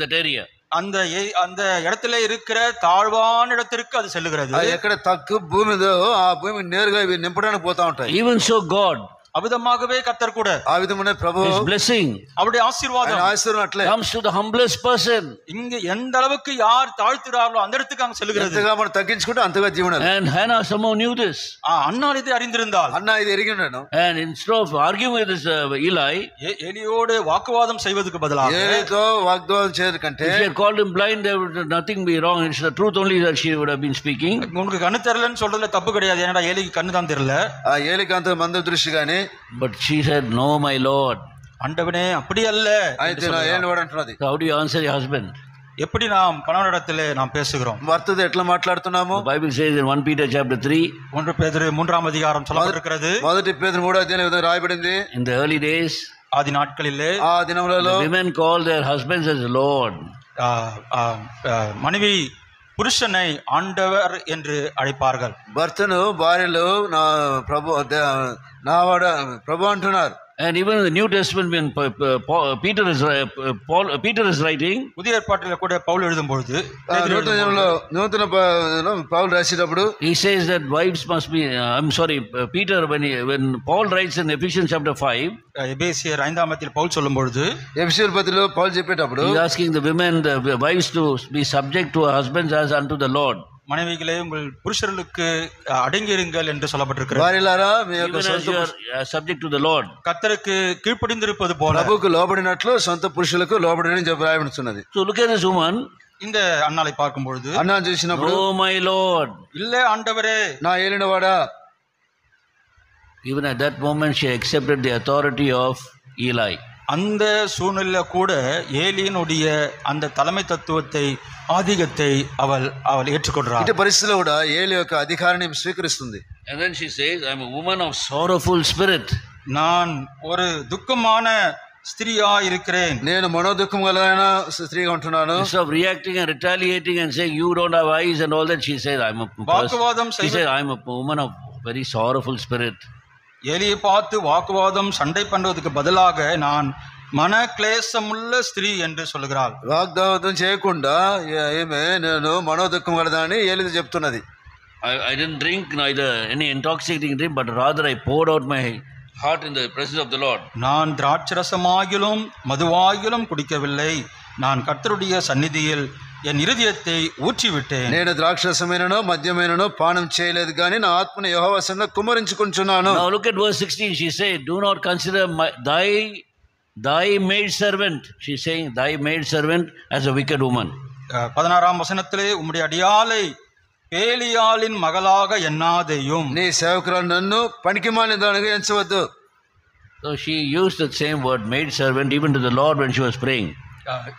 that area. அந்த இடத்துல இருக்கிற தாழ்வான இடத்திற்கு அது செல்லுகிறது. ఎక్కడ తక్కువ భూమి ఉందో ఆ భూమి నేరుగా ఇవి నింపడానికి పోతా ఉంటాయి. Even so God, அவிதமாகவே கர்த்தர் கூட ఆ విధమైన ప్రభు his blessing, அவருடைய ஆசீர்வாதம் అట్లే comes to the humblest person. இங்க எந்த அளவுக்கு யார் தாழ்த்துறார்களோ அந்த இடத்துக்கு அங்க செல்லுகிறது. ఎంతగా మనం తగ్గించుకుంటే అంతగా జీవనాలు. And Hannah somehow knew this. அன்னாள் இதை அறிந்திருந்தாள். అన్న ఇది ఎరిగి ఉన్నాను. And instead of arguing with this Eli, ஏலியோடு வாக்குவாதம் செய்வதற்கு பதிலாக ఏలితో వాగ్దానం చేయదు కంటే if she had called him blind, there would nothing be wrong. It's the truth only that she would have been speaking. உனக்கு கண்ணு தெரியலன்னு சொல்றதுல தப்பு கிடையாது. ஏன்னா ஏலிக்கு கண்ணு தான் தெரியல. ఆ ఏలికాంత మంద దృష్టి గాని. But she said, no my Lord. ஆண்டவனே அப்படி அல்ல. అయితే నా ఏలివాడు అంటున్నది. So how do you answer your husband? எப்படி நாம் கணவனிடத்திலே நாம் பேசுகிறோம்? భర్తతో ఎట్లా మాట్లాడుతున్నాము? The Bible says in 1 Peter chapter 3, 1 பேதுரு 3ஆம் அதிகாரம் சொல்லப்பட்டிருக்கிறது. మొదటి పేతురు 3వ అధ్యాయం విధంగా రాయబడింది. in the early days, ஆதி நாட்களிலே ఆ దినములలో women called their husbands as Lord. மனைவி புருஷனை ஆண்டவர் என்று அழைப்பார்கள். భర్తను భార్యలు నా ప్రభు నావాడ ప్రభు అంటున్నారు. And even in the New Testament, when Peter is writing, புதிய ஏற்பாட்டில் கூட பவுல் எழுதும்போது నూతన పౌలు రాసేటప్పుడు he says that wives must be Peter, when Paul writes in Ephesians chapter 5, எபேசியர் 5ஆம் அதிகாரத்தில் பவுல் சொல்லும்போது, ఎఫెసీయుల పత్రికలో పౌలు చెప్పేటప్పుడు he is asking the wives to be subject to her husbands as unto the Lord. மனைவிகளே உங்கள் புருஷர்களுக்கு அடங்கியிருங்கள் என்று சொல்லப்பட்டிருக்கிறது. భార్యలారా మీ యొక్క Even as సొంత you are subject to the Lord. கர்த்தருக்கு கீழ்ப்படிந்திருப்பது போல ప్రభువుకు లోబడినట్లు సొంత పురుషులకు లోబడని చెప్పి రాయబడుతున్నది. So look at this woman. இந்த அன்னாளை பார்க்கும் பொழுது అన్నాను చూసినప్పుడు, Oh my Lord. இல்ல ஆண்டவரே, నా ఏలినవాడా. Even at that moment she accepted the authority of Eli. அந்த சூழ்நிலையில கூட ஏலியினுடைய அந்த தலைமை தத்துவத்தை ஆதிக்கத்தை அவள் ஏற்றுக்கொள்றாள். ఇటు పరిస్థితిలో కూడా ఏలి యొక్క అధికారాన్ని స్వీకరిస్తుంది. And then she says, I am a woman of sorrowful spirit. நான் ஒரு துக்கமான ஸ்திரியா இருக்கிறேன். నేను మనోదుఖం గలైన స్త్రీగా ఉంటున్నాను. Instead of reacting and retaliating and saying you don't have eyes and all that, she says I am a வாக்குவாதம் she says I am a woman of very sorrowful spirit. ஏலியை பார்த்து வாக்குவாதம் சண்டை பண்ணுவதற்கு பதிலாக நான் மன கிளேசமுள்ள ஸ்திரீ என்று சொல்கிறாள். వాగ్దానం చేయకుండా ఏమే నేను మనోదుఖం గలదని ఏలిది చెప్తున్నది. I didn't drink neither any intoxicating drink, but rather I poured out my heart in the presence of the Lord. நான் திராட்சரசமாகிலும் மதுவாகிலும் குடிக்கவில்லை, நான் கர்த்தருடைய சந்நிதியில் என் இருதயத்தை ஊற்றிவிட்டேன். నేను ద్రాక్షరసమైనను మద్యమైనను పానం చేయలేదు కానీ నా ఆత్మను యెహోవా సన్నిధిలో కుమ్మరించుకుంటున్నాను. Now look at verse 16. She said, do not consider thy maid servant. She is saying thy maid servant as a wicked woman. 16ஆம் வசனத்திலே உம்முடைய அடியாளை பேலியாளின் மகளாக எண்ணாதேயும். నీ సేవకురాలు నన్ను పనికిమాలిన దానిగా ఎంచవద్దు. So she used the same word maid servant even to the Lord when she was praying.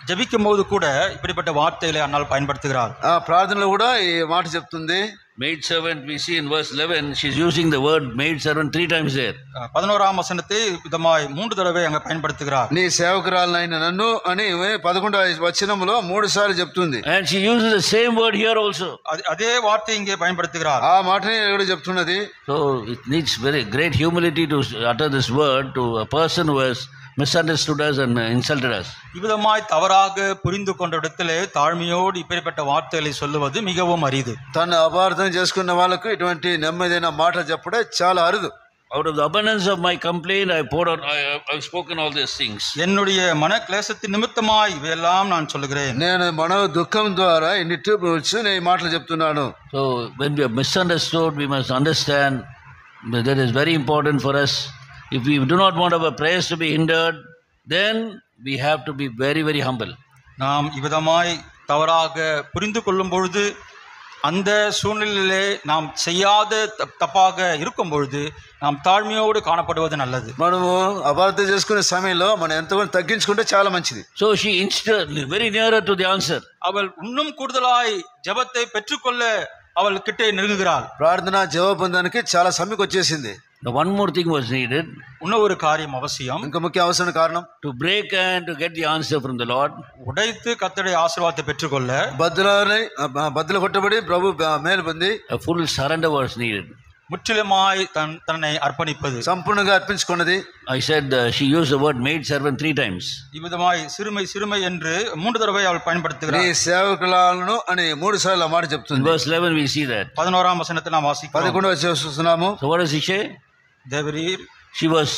ஜெபிக்கும் போது கூட இப்படிப்பட்ட வார்த்தைகளை அன்னால் பயன்படுத்துகிறார். ఆ ప్రార్థనలో కూడా ఈ మాట చెప్తుంది. Maid servant, we see in verse 11, she's using the word maid servant 3 times there. 11ஆம் வசனத்தை விதமாய் 3 தடவை அங்க பயன்படுத்துகிறார். నీ సేవకురాలైన నన్ను అని 11వ వచనంలో 3 సార్లు చెప్తుంది. And she uses the same word here also. அதே வார்த்தை இங்கே பயன்படுத்துகிறார். ఆ మాటనే ఇక్కడ చెప్తున్నది. So it needs very great humility to utter this word to a person who has misunderstood us and insulted us. இவ்விதமாய் தவறாக புரிந்து கொண்ட இடத்திலே தாழ்மையோடு இப்படிப்பட்ட வார்த்தைகளை சொல்லுவது மிகவும் அரிது. తను అపార్థం చేసుకున్న వాళ్ళకు ఇటువంటి నెమ్మదైన మాట చెప్పడం చాలా అరుదు. Out of the abundance of my complaint I poured out, I've spoken all these things. என்னுடைய மன கிளேசத்தின் நிமித்தமாய் இவையெல்லாம் நான் சொல்லுகிறேன். నేను మనో దుఃఖం ద్వారా ఇన్నిటి వచ్చి నేను ఈ మాటలు చెప్తున్నాను. So when we are misunderstood, we must understand that is very important for us. If we do not want our prayers to be hindered, then we have to be very, very humble. நாம் இவ்விதமாய் தவறாக புரிந்து கொள்ளும் பொழுது, அந்த சூழ்நிலையிலே நாம் செய்யாத தப்பாக இருக்கும் பொழுது நாம் தாழ்மையோடு காணப்படுவது நல்லது. మనము అపార్థం చేసుకునే సమయంలో మనం ఎంతగానో తగ్గించుకుంటే చాలా మంచిది. So she instantly very nearer to the answer. அவள் இன்னும் கூடுதலாய் ஜெபத்தை பெற்றுக்கொள்ள அவள் கிட்டே நெருங்குகிறாள். ప్రార్థన జవాబు పొందడానికి చాలా సమయం వచ్చేసింది. The one more thing was needed. இன்னும் ஒரு காரியம் அவசியம். ఇంకా ముఖ్య అవసరం కారణం To break and to get the answer from the Lord. உடைத்து கர்த்தருடைய ஆசீர்வாதத்தை பெற்றுக்கொள்ள బద్దలు కొట్టబడి ప్రభు మేలు పొంది A full surrender was needed. முற்றிலுமாய் தன்னை அர்ப்பணிப்பது. సంపూర్ణంగా అర్పించుకున్నది. I said she used the word maid servant 3 times. இவ்விதமாய் சிறுமை என்று 3 தடவை அவள் నీ பயன்படுத்துகிறாள். సేవకులను అని 3 సార్లు ఆ మాట In చెప్తుంది. verse 11 we see that. 11ஆம் வசனத்தை நாம் வாசிக்கிறோம். 11వ చూస్తున్నాము. So what does he say? தேவரீர் She was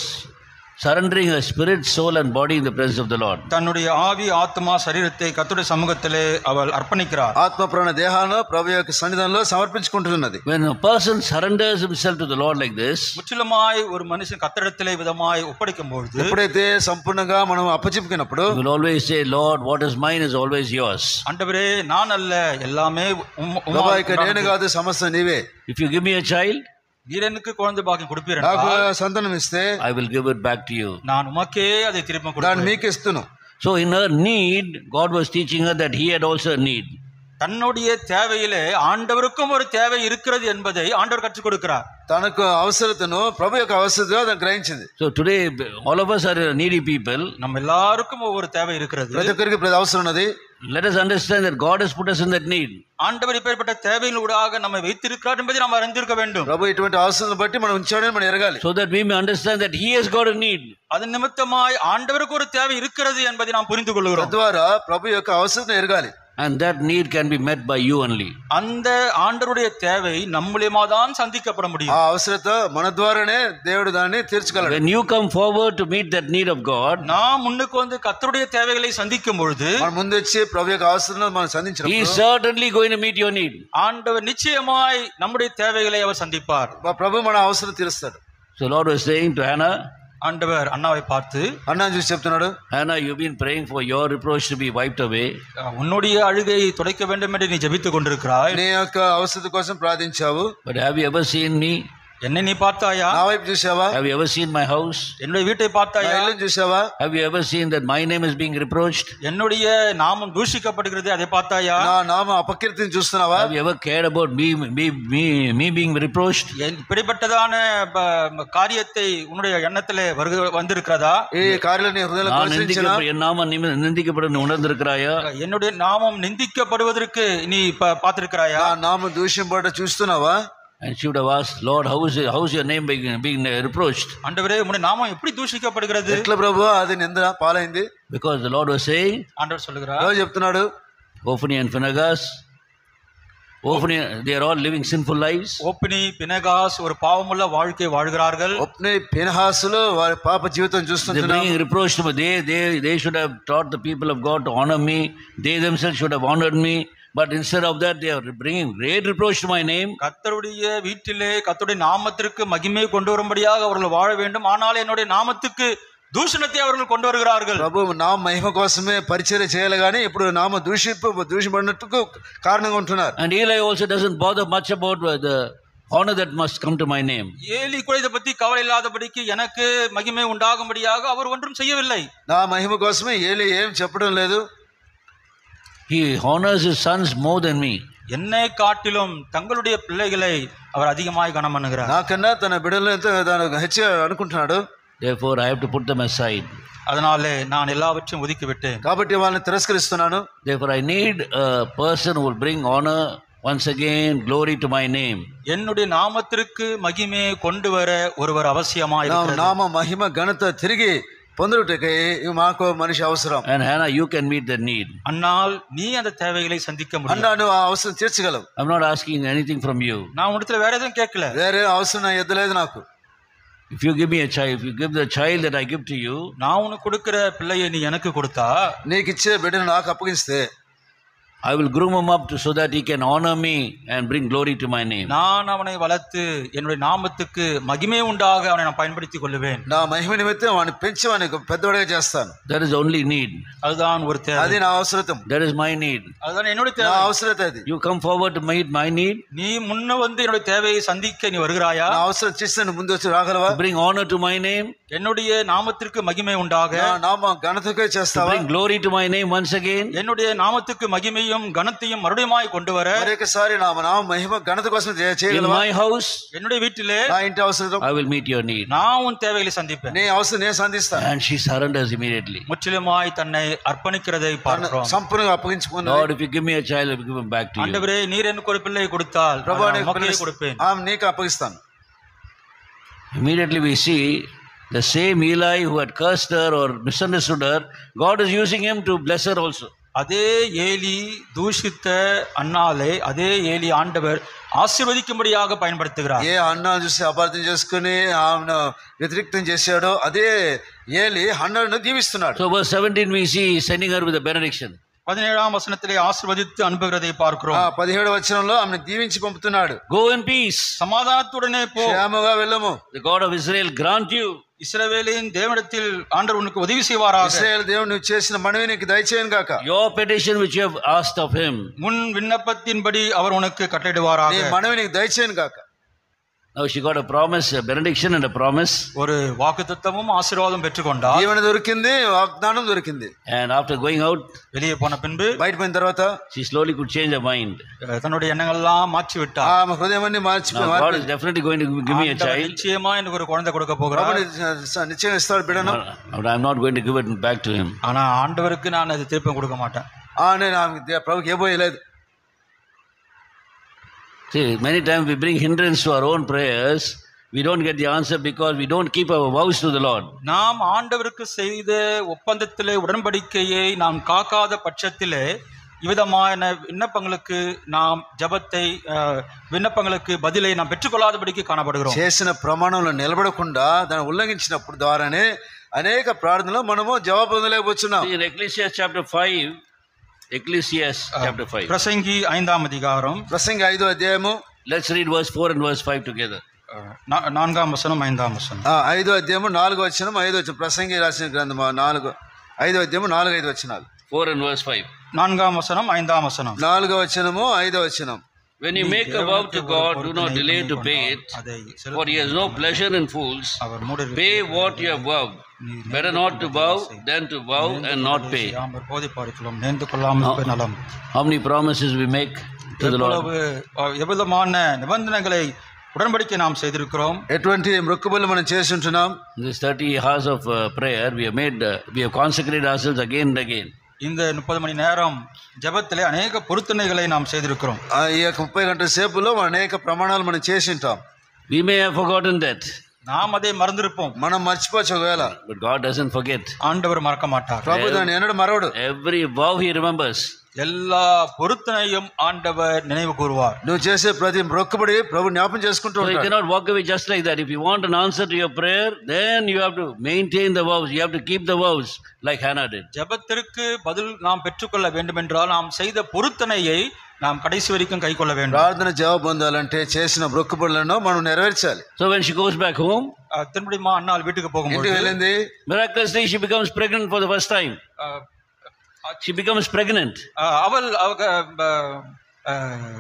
surrendering her spirit, soul and body in the presence of the Lord. தன்னுடைய ஆவி ஆத்மா சரீரத்தை கர்த்தருடைய சமூகத்திலே அவள் அர்ப்பணிக்கிறார். ఆత్మ ప్రాణ దేహాలను ప్రభు యొక్క సన్నిధానంలో సమర్పించుకుంటున్నది. When a person surrenders himself to the Lord like this, முற்றிலுமாய் ஒரு மனுஷன் கர்த்தரிடத்திலே விதமாய் ஒப்படைக்கும் பொழுது, ఎప్పుడైతే సంపూర్ణంగా మనం అప్పచెప్పుకున్నప్పుడు he will always say, Lord, what is mine is always yours. ஆண்டவரே நான் அல்ல, எல்லாமே ప్రభు ఇక నేను కాదు, సమస్త నీవే. If you give me a child, நீர் எனக்கு குழந்தை பாக்கியம் கொடுப்பீர் నాకు என்றால், సంతానం ఇస్తే I will give it back to you. நான் உமக்கே அதை திரும்ப దాన్ని கொடுப்பேன். మీకు ఇస్తును. So in her need, God was teaching her that he had also a need. தன்னுடைய தேவையிலே ஆண்டவருக்கும் ஒரு தேவை இருக்கிறது என்பதை ஆண்டவர் கற்றுக் கொடுக்கிறார். తనకు అవసరతను ప్రభు యొక్క అవసరతగా తను గ్రహించింది. So today all of us are needy people. நம்ம எல்லாருக்கும் ஒவ்வொரு தேவை இருக்கிறது. ప్రతి ఒక్కరికి ప్రతి అవసరం ఉన్నది. Let us understand that God has put us in that need. ஆண்டவர் இப்பேற்பட்ட தேவையினூடாக நம்மை வைத்திருக்கிறார் என்பதை நாம் அறிந்திருக்க வேண்டும். ప్రభు ఇటువంటి అవసరం బట్టి మనం ఉంచాడని మనం ఎరగాలి. So that we may understand that he has got a need. அதன் நிமித்தமாய் ஆண்டவருக்கு ஒரு தேவை இருக்கிறது என்பதை நாம் புரிந்து கொள்கிறோம். తద్వారా ప్రభు యొక్క అవసరం ఎరగాలి. and that need can be met by you only. அந்த ஆண்டவருடைய தேவை நம்ம மூலமா தான் சந்திக்கப்பட முடியும். ఆ అవసరత మన ద్వారానే దేవుడు దాన్ని తీర్చగలడు. When you come forward to meet that need of God, நாம் முன்னுக்கு வந்து கர்த்தருடைய தேவைகளை சந்திக்கும் பொழுது, మన ముందు వచ్చి ప్రభు యొక్క అవసరాలను మనం సంధించినప్పుడు, He is certainly going to meet your need. ஆண்டவர் நிச்சயமாய் நம்முடைய தேவைகளை அவர் சந்திப்பார். ప్రభు మన అవసరం తీరుస్తాడు. So Lord was saying to Hannah, ஆண்டவர் அன்னாவை பார்த்து, అన్నా చూసి చెప్తున్నాడు, Hannah, you've been praying for your reproach to be wiped away. உன்னுடைய அழுகை துடைக்க வேண்டும் என்று நீ ஜெபித்துக் கொண்டிருக்கிறாய். నీ యొక్క అవసరం కోసం ప్రార్థించావు. But have you ever seen me? என்னை நீ பார்த்தாயா? నా వైపు చూసావా? Have you ever seen my house? என்னுடைய வீட்டை பார்த்தாயா? నా ఇల్లుని చూసావా? Have you ever seen that my name is being reproached? என்னுடைய நாமம் தூஷிக்கப்படுகிறது, அதை பார்த்தாயா? నా నామ అపకీర్తిని చూస్తున్నావా? Have you ever cared about me being reproached? இப்படிப்பட்டதான காரியத்தை உன்னுடைய எண்ணத்திலே வந்திருக்கிறதா? ఈ కార్యాలు నీ హృదయంలో పరిశీలించినా? என் நாமம் நிந்திக்கப்படும் உணர்ந்திருக்கிறாயா? என்னுடைய நாமம் நிந்திக்கப்படுவதற்கு நீ பார்த்திருக்கிறாயா? నా నామం దూషింపబడ చూస్తున్నావా? And she would have asked, Lord, how is your name being reproached? ஆண்டவரே, உம்முடைய நாமம் எப்படி தூஷிக்கப்படுகிறது? ఎట్లా ప్రభు అది నింద పాలైంది? Because the Lord was saying, ஆண்டவர் சொல்லுகிறார், ఎవరు చెప్తున్నాడు? Hophni and Phinehas, they are all living sinful lives. ஓப்னி பினகாஸ் ஒரு பாவமுள்ள வாழ்க்கை வாழ்கிறார்கள். ఒప్ని పినహాసులు వారి పాప జీవితం They చూస్తున్నారు. bringing reproach to me. They should have taught the people of God to honor me. They themselves should have honored me. But instead of that, they are bringing great reproach to my name. கர்த்தருடைய வீட்டிலே கர்த்தருடைய நாமத்திற்கு மகிமை கொண்டு வரும்படியாக அவர்கள் வாழ வேண்டும். ஆனால் என்னுடைய நாமத்துக்கு దూషణத்தை அவர்கள் கொண்டு வருகிறார்கள். ప్రభు నా మహిమ కోసమే పరిచర్య చేయాలి కానీ ఇప్పుడు నామ దూషింపబడినట్టుకు కారణంగా ఉంటున్నారు. And Eli also doesn't bother much about the honor that must come to my name. Eli கூட இதை பத்தி கவலை இல்லாதபடிக்கு எனக்கு மகிமை உண்டாகும்படியாக அவர் ஒன்றும் செய்யவில்லை. నా మహిమ కోసమే ఏలి ఏం చెప్పడం లేదు. He honors his sons more than me. என்னை காட்டிலும் தங்களுடைய பிள்ளைகளை அவர் அதிகமாய் கனம் பண்ணுகிறார். నాకన్నా తన బిడ్డలను ఎంతో హెచ్చిగా అనుకుంటున్నాడు. Therefore, I have to put them aside. அதனாலே நான் எல்லாவற்றையும் ஒதுக்கி விட்டேன். కాబట్టి వాళ్ళని తిరస్కరిస్తున్నాను. Therefore, I need a person who will bring honor once again, glory to my name. என்னுடைய நாமத்திற்கு மகிமையை கொண்டு வர ஒருவர் அவசியமாய் இருக்கிறார். నామ మహిమ ఘనత తిరిగి పొందుటకై మాకు మనిషి అవసరం. And Hannah, you can meet that need. அன்னால் நீ அந்த தேவைகளை சந்திக்க முடியும். అన్నా నువ్వు ఆ అవసరం తీర్చగలవు. I'm not asking anything from you. நான் உன்னிடத்துல வேற எதுவும் கேட்கல. వేరే అవసరం నా ఎద్దలేదు నాకు. If you give me a child, if you give the child that I give to you, நான் உனக்கு கொடுக்கிற பிள்ளையை நீ எனக்கு கொடுத்தா, నీకు ఇచ్చే బిడ్డను నాకు అప్పగిస్తే I will groom him up so that he can honor me and bring glory to my name. நான் அவனை வளர்த்து என்னுடைய நாமத்துக்கு மகிமை உண்டாக அவனை நான் பயன்படுத்திக் கொள்ளுவேன். నా మహిమ నిమిత్తం వాడిని పెంచి వాడిని పెద్దవాడిగా చేస్తాను. That is only need. அதுதான் ஒரு தேவை. అది నా అవసరం. That is my need. அதுதான் என்னுடைய నా தேவை. అవసరత అది. You come forward to meet my need. நீ முன்ன வந்து என்னுடைய தேவையை சந்திக்க நீ வருகிறாயா? నా అవసరం చేసి ముందు వచ్చి రాగలవా? To bring honor to my name. என்னுடைய நாமத்திற்கு மகிமை உண்டாக, నా నామ ఘనతకే To చేస్తావా? bring glory to my name once again. என்னுடைய நாமத்துக்கு மகிமையும் கனத்தையும் மறுபடியுமாய் கொண்டு வர, మరొకసారి నా నామ మహిమ ఘనత కోసం In చేయగలవా? my house, என்னுடைய வீட்டிலே నా ఇంటి అవసరం I will meet your need. நான் உன் தேவைகளை சந்திப்பேன். నీ అవసరం నేను సంధిస్తాను. And she surrenders immediately. முற்றிலுமாய் தன்னை அர்ப்பணிக்கிறதை பார்க்கிறோம். సంపూర్ణంగా అప్పగించుకున్నాను. Lord, if you give me a child, I will give him back to you. ஆண்டவரே, நீர் எனக்கு ஒரு பிள்ளையை கொடுத்தால் ప్రభా நான் உமக்கே கொடுப்பேன். నీకు అప్పగిస్తాను. Immediately we see the same Eli who had cursed her or misunderstood her, God is using him to bless her also. அதே ஏலி தூஷித்த அன்னாலே அதே ஏலி ஆண்டவர் ఆశీర్వదించుம்படியாக பயன்படுத்துகிறார். ఏ అన్నాను చూసి అపార్థం చేసుకుని ఆమెను వ్యతిరేక్తం చేశాడో అదే ఏలి హన్నను దీవిస్తున్నాడు. So verse 17 we see sending her with a benediction. 17ஆம் வசனத்திலே ஆசீர்வதித்து அனுப்புகிறதை பார்க்கிறோம். 17వ వచనంలో ఆమెను దీవించి పంపుతున్నాడు. Go in peace. சமாதானத்துடனே போ. క్షేమముగా వెళ్ళము. The God of Israel grant you. இஸ்ரவேலின் தேவனிடத்தில் ஆண்டவர் உனக்கு உதவி செய்வாராக. ఇశ్రాయేలు దేవుడు నువ్వు చేసిన మనవి నీకు దయచేయను గాక. Your petition which you have asked of him. முன் விண்ணப்பத்தின்படி அவர் உனக்கு கட்டளையிடுவாராக. నీ మనవి నీకు దయచేయను గాక. Now she got a promise, a benediction and a promise. ஒரு வாக்குத்தத்தமும் ஆசீர்வாதம் பெற்றுக்கொண்டார். దీవెన దొరికింది, వాగ్దానం దొరికింది. And after going out, வெளியே போன பின்பு బయట పోయిన తర్వాత she slowly could change her mind. தன்னுடைய எண்ணங்கள் எல்லாம் மாற்றி விட்டார். ఆమె హృదయాన్ని Now God is definitely going to give me a child. நிச்சயமா எனக்கு ஒரு குழந்தை கொடுக்க போகிறார். నిశ్చయం ఇస్తాడు బిడ్డను. But I'm not going to give it back to him. ஆனா ஆண்டவருக்கு நான் அது திருப்பி கொடுக்க మాటேன். నేను ప్రభుకి ఇవ్వబోయలేదు. See, many times we bring hindrance to our own prayers. We don't get the answer because we don't keep our vows to the Lord. நாம் ஆண்டவருக்கு செய்த ஒப்பந்தத்திலே உடன்படிக்கையை நாம் காக்காத பட்சத்திலே இவ்விதமான விண்ணப்பங்களுக்கு நாம் ஜபத்தை விண்ணப்பங்களுக்கு பதிலை நாம் பெற்றுக்கொள்ளாதபடிக்கு காணப்படுகிறோம். చేసిన ప్రమాణంలో నిలబడకుండా దాన్ని ఉల్లంఘించినప్పుడు ద్వారానే అనేక ప్రార్థనలు మనము జవాబు పొందలేకపోతున్నాం. In Ecclesiastes chapter 5, பிரசங்கி 5ஆம் அதிகாரம், ప్రసంగి 5వ అధ్యాయము, let's read verse 4 and verse 5 together. 4ஆம் வசனம் 5ஆம் வசனம். 5వ అధ్యాయము 4వ వచనం 5వ వచనం. ప్రసంగి రాసిన గ్రంథము 5వ అధ్యాయము 4-5 వచనాలు. 4 and verse 5. 4ஆம் வசனம் 5ஆம் வசனம். 4వ వచనము 5వ వచనం. When you make a vow to God, do not delay to pay it, for he has no pleasure in fools. Pay what you have vowed. Better not to vow than to vow and not pay. How many promises we make to the Lord? எவ்வளவான நிபந்தனைகளை உடன்படிக்கை நாம் செய்திருக்கிறோம். ఎటువంటి మొక్కుబడులు మనం చేసి ఉంటున్నాం. This 30 hours of prayer we have consecrated ourselves again and again. இந்த 30 மணி நேரம் ஜெபத்திலே அநேக பொருத்தனைகளை நாம் செய்திருக்கிறோம். ఈ 30 గంటల సేపులో అనేక ప్రమాణాలు మనం చేసి ఉంటాం. We may have forgotten that. நாம் அதை மறந்திருப்போம். మనం మర్చిపోవచ్చు ఒకవేళ. But God doesn't forget. ஆண்டவர் மறக்க மாட்டார். ప్రభు దాన్ని ఎన్నడూ మరవడు. Every vow he remembers. எல்லா பொருத்தனையும் ஆண்டவர் நினைவு கூறுவார். నువ్వు చేసే ప్రతి మొక్కుబడి ప్రభు జ్ఞాపకం చేసుకుంటూ ఉంటాడు. So you cannot walk away just like that. If you want an answer to your prayer, then you have to maintain the vows. You have to keep the vows like Hannah did. ஜெபத்திற்கு பதில் நாம் பெற்றுக்கொள்ள வேண்டும் என்றால் நாம் செய்த பொருத்தனையை நாம் கடைசி வரைக்கும் கைக்கொள்ள வேண்டும். ప్రార్థన జవాబు పొందాలంటే చేసిన మొక్కుబడులను మనం నెరవేర్చాలి. So when she goes back home, திரும்படிமா அன்னாள் வீட்டுக்கு போகும்போது ఇంటికి వెళ్ళింది. miraculously she becomes pregnant for the first time. She becomes pregnant. அவள்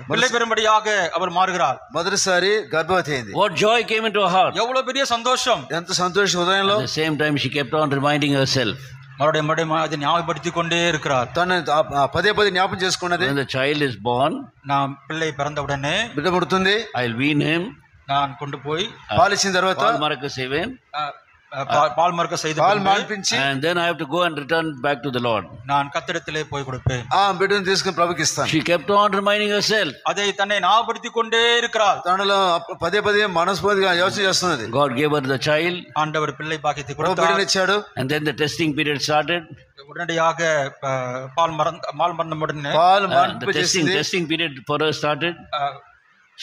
பிள்ளை பெறும்படியாக அவள் மாறுகிறாள். మొదటిసారి గర్భవతి అయింది. What joy came into her heart. எவ்வளவு பெரிய சந்தோஷம். ఎంత సంతోషం హృదయంలో. At the same time she kept on reminding herself. மறுபடியும் அதை ஞாபகப்படுத்திக் கொண்டே இருக்கிறார். తను పదే పదే జ్ఞాపకం చేసుకున్నది. When the child is born, நாம் பிள்ளை பிறந்தவுடனே బిడ్డ పుడుతుంది. I'll wean him. நான் கொண்டு போய் పాలిచ్చిన తర్వాత పాలు మరక సేవేన్. பால் மறுக்க செய்து పాలు మాన్పించి and then I have to go and return back to the Lord. நான் கர்த்தரிடத்திலே போய் கொடுப்பேன். ఆ బిడ్డను తీసుకుని ప్రభుకి ఇస్తాను. She kept on reminding herself. அதை தன்னை ஞாபகப்படுத்திக் கொண்டே இருக்கிறார். తనలో పదే పదే మనస్ఫూర్తిగా యోచన చేస్తున్నది. God gave her the child. ஆண்டவர் பிள்ளை பாக்கியத்தை ప్రభు கொடுத்தார். బిడ్డను ఇచ్చాడు. And then the testing period started. உடனடியாக பால் மறந்த உடனே పాలు The మాన్పించేసింది. testing period for her started.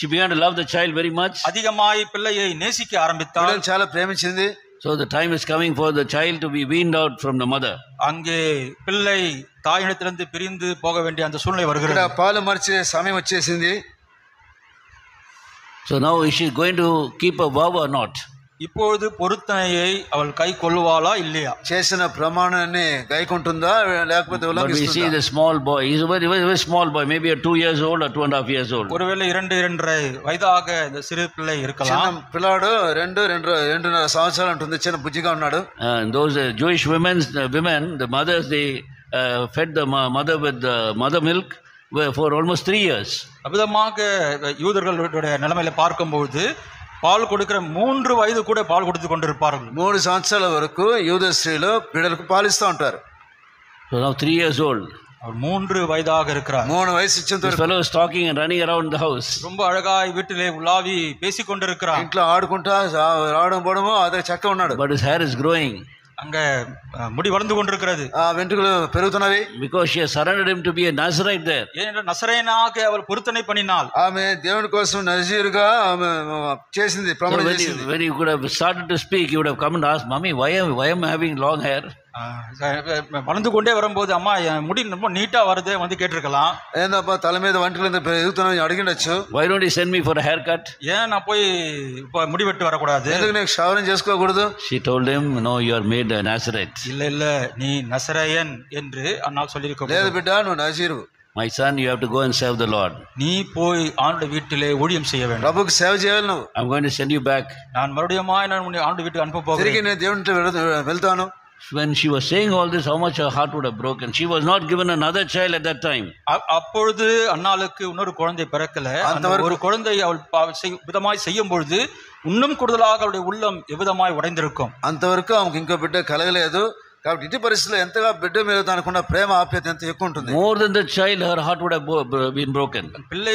She began to love the child very much. அதிகமாய் பிள்ளையை நேசிக்க ஆரம்பித்தார். బిడ్డను చాలా ప్రేమించింది. So the time is coming for the child to be weaned out from the mother. அங்கே பிள்ளை தாயிடத்திலிருந்து பிரிந்து போக வேண்டிய அந்த சூழ்நிலை ఇక్కడ வருகிறது. పాలు మార్చే సమయం వచ్చేసింది. So now is she going to keep a vow or not? இப்பொழுது பொருத்தனையை அவள் கை கொள்ளுவாளா இல்லையா? చేసిన ప్రమాణాన్ని గైకుంటుందా లేకపోతే But we see ఉల్లంఘిస్తుందా? the small boy. He's a very small boy, maybe 2 years old or 2.5 years old. ஒருவேளை 2-2.5 வயதாக இந்த சிறு பிள்ளை చిన్న இருக்கலாம். పిల్లాడు 2-2.5 సంవత్సరాలు ఉంటుంది. చిన్న బుజ్జిగా ఉన్నాడు. And those Jewish women, the mothers, they fed the mother with mother milk for almost 3 years. அபதமாக யூதர்களுடைய நிலைமையில பார்க்கும்போது பால் கொடுக்கிற 3 வயது கூட பால் கொடுத்து கொண்டிருப்பார்கள். 3 సంవత్సరాల వరకు యూద స్త్రీలు బిడ్డలకు పాలిస్తూ ఉంటారు. So now 3 years old. அவர் 3 வயதாக இருக்கிறார். 3 వయసు ఇచ్చేంత This వరకు fellow is talking and running around the house. ரொம்ப அழகாய் வீட்டிலே உலாவி பேசிக் கொண்டிருக்கிறார். ఇంట్లో ఆడుకుంటా రావడం పోవడము అదే చక్క ఉన్నాడు. But his hair is growing. அங்க முடி வளர்ந்து கொண்டிருக்கிறது. ఆ వెంట్రుకలు పెరుగుతున్నవి. Because she has surrendered him to be a Nazarite there. ஏனென்றால் நசரேயனாக அவள் பொருத்தனை பண்ணினாள். ఆమె దేవుని కోసం నజీరుగా ఆమె చేసింది, So ప్రమాణం చేసింది. when he could have started to speak, he would have come and asked, "Mommy, why am I having long hair?" வளர்ந்து கொண்டே வரும்போது அம்மா என் முடி ரொம்ப நீட்டா வருது வந்து கேட்டிருக்கலாம். ఏందబ్బా తల మీద వెంట్రుకలు పెరుగుతున్నావు అడిగిండొచ్చు. Why don't you send me for a haircut? ஏன் நான் போய் இப்போ முடி வெட்டு வரக்கூடாது? ఎందుకు నీకు క్షవరం చేసుకోకూడదు? She told him, "No, you are made a Nazarite." இல்ல இல்ல நீ நசரேயன் என்று அண்ணா சொல்லியிருக்க. లేదు బిడ్డ, నువ్వు Nazir. My son, you have to go and serve the Lord. நீ போய் ஆண்டவருடைய வீட்டிலே ஊழியம் செய்ய வேண்டும். ప్రభుకి సేవ చేయాలి నువ్వు. I'm going to send you back. நான் மறுபடியும் உன்னை ஆண்டவருடைய வீட்டுக்கு அனுப்ப తిరిగి போகிறேன். నేను దేవునితో వెళ్తాను. When she was saying all this, how much her heart would have broken. She was not given another child at that time. அப்பொழுது அன்னாளுக்கு இன்னொரு குழந்தை பிறக்கல. அந்த ஒரு குழந்தை அவள் விதமாய் செய்யும் பொழுது இன்னும் கூடுதலாக அவளுடைய உள்ளம் எவ்விதமாய் உடைந்திருக்கும். అంతవరకు ఆమెకు ఇంకో బిడ్డ కలగలేదు. కాబట్టి ఇటు పరిస్థితుల్లో ఎంతగా బిడ్డ మీద తనకున్న ప్రేమ ఆప్యాయత ఎంత ఎక్కువ ఉంటుంది. More than the child, her heart would have been broken. பிள்ளை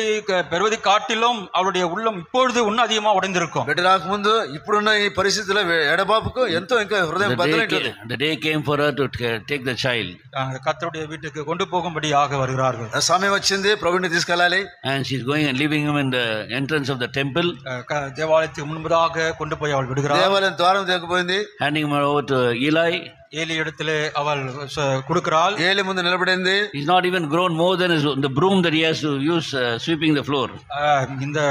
பெறுவதை காட்டிலும் அவருடைய உள்ளம் இப்பொழுது இன்னும் அதிகமா உடைந்திருக்கும். బిడ్డ రాకముందు ఇప్పుడున్న ఈ పరిస్థితుల్లో ఎడబాపుకు ఎంతో ఇంకా హృదయం బద్దలైంది. The day came for her to take the child. கர்த்தருடைய வீட்டுக்கு கொண்டு போகும்படியாக வருகிறார்கள். సమయం వచ్చింది ప్రభువుని తీసుకెళ్ళాలి. And she's going and leaving him in the entrance of the temple. தேவாலயத்துக்கு முன்பதாக கொண்டு போய் அவள் விடுகிறாள். దేవాలయం ద్వారం దగ్గర పోయింది. Handing him over to Eli. Eli இடத்திலே அவள் கொடுக்கிறாள். ఏలి ముందు నిలబడింది. He's not even grown more than the broom that he has to use sweeping the floor. இந்த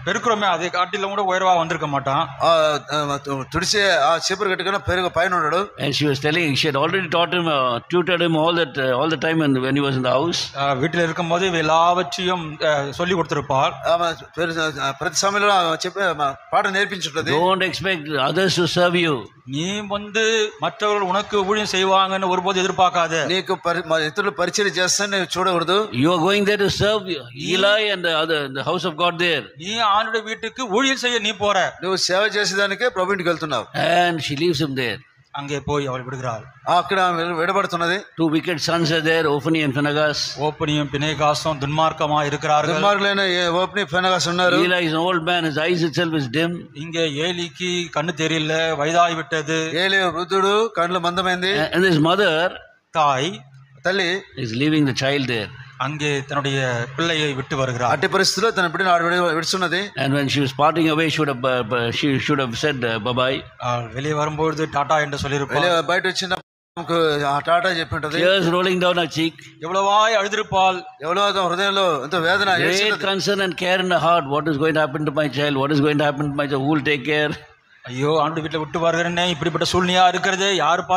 பெருக்குறமே அதை காட்டிலும் கூட உயர்வா வந்திருக்க மாட்டான். తుడిచే ఆ చీపురు కట్టుకున్న పెరుగు పైన ఉన్నాడు. And she was telling, she had already tutored him all the time when he was in the house. வீட்டில் இருக்கும் போது எல்லாவற்றையும் சொல்லி கொடுத்திருப்பாள். ప్రతి సమయంలో చెప్పే పాట నేర్పించుంటది. Don't expect others to serve you. நீ வந்து மற்றவர்கள் உனக்கு ஊழியம் செய்வாங்கன்னு ஒருபோது எதிர்பார்க்காத. నీకు ఇతరులు పరిచయం చేస్తాను చూడకూడదు. You are going there to serve Eli and the house of God there. நீ ஆண்டவருடைய வீட்டுக்கு ஊழியம் செய்ய நீ போற. నువ్వు సేవ చేసేదానికే ప్రభు ఇంటికి వెళ్తున్నావు. And she leaves him there. அங்கே போய் அவள் விடுகிறாள். అక్కడ విడబడుతున్నది. 2 wicked sons are there, Ophni and Phinehas. ஓப்பனியும் பினேகாசும் துன்மார்க்கமா இருக்கிறார்கள். దుర్మార్గులైన ఓఫ్ని ఫినెహాస్ ఉన్నారు. Eli is an old man, his eyes itself is dim. இங்கே ஏலிக்கு கண்ணு தெரியல, வயதாகி விட்டது. ఏలి వృద్ధుడు, కళ్ళు మందమైంది. And his mother, தாய், తల్లి is leaving the child there. அங்கே தன்னுடைய பிள்ளையை விட்டு வருகிறார். అట్టి పరిస్థితిలో తన బిడ్డను విడుచున్నది. And when she was parting away, she should have said bye-bye. வெளியே வரும்போது டாடா என்று சொல்லியிருப்பாள். బయట వచ్చిన Tata చెప్పింటది. Tears rolling down her cheek. எவ்வளவாய் அழுதிருப்பாள். ఎవరో హృదయంలో ఎంతో వేదన, Great concern and care in her heart. What is going to happen to my child? What is going to happen to my child? Who will take care? ஐயோ, ஆண்டு வீட்டில் விட்டு வருகிறேனே, இப்படிப்பட்ட சூழ்நிலையா இருக்கிறது, யார்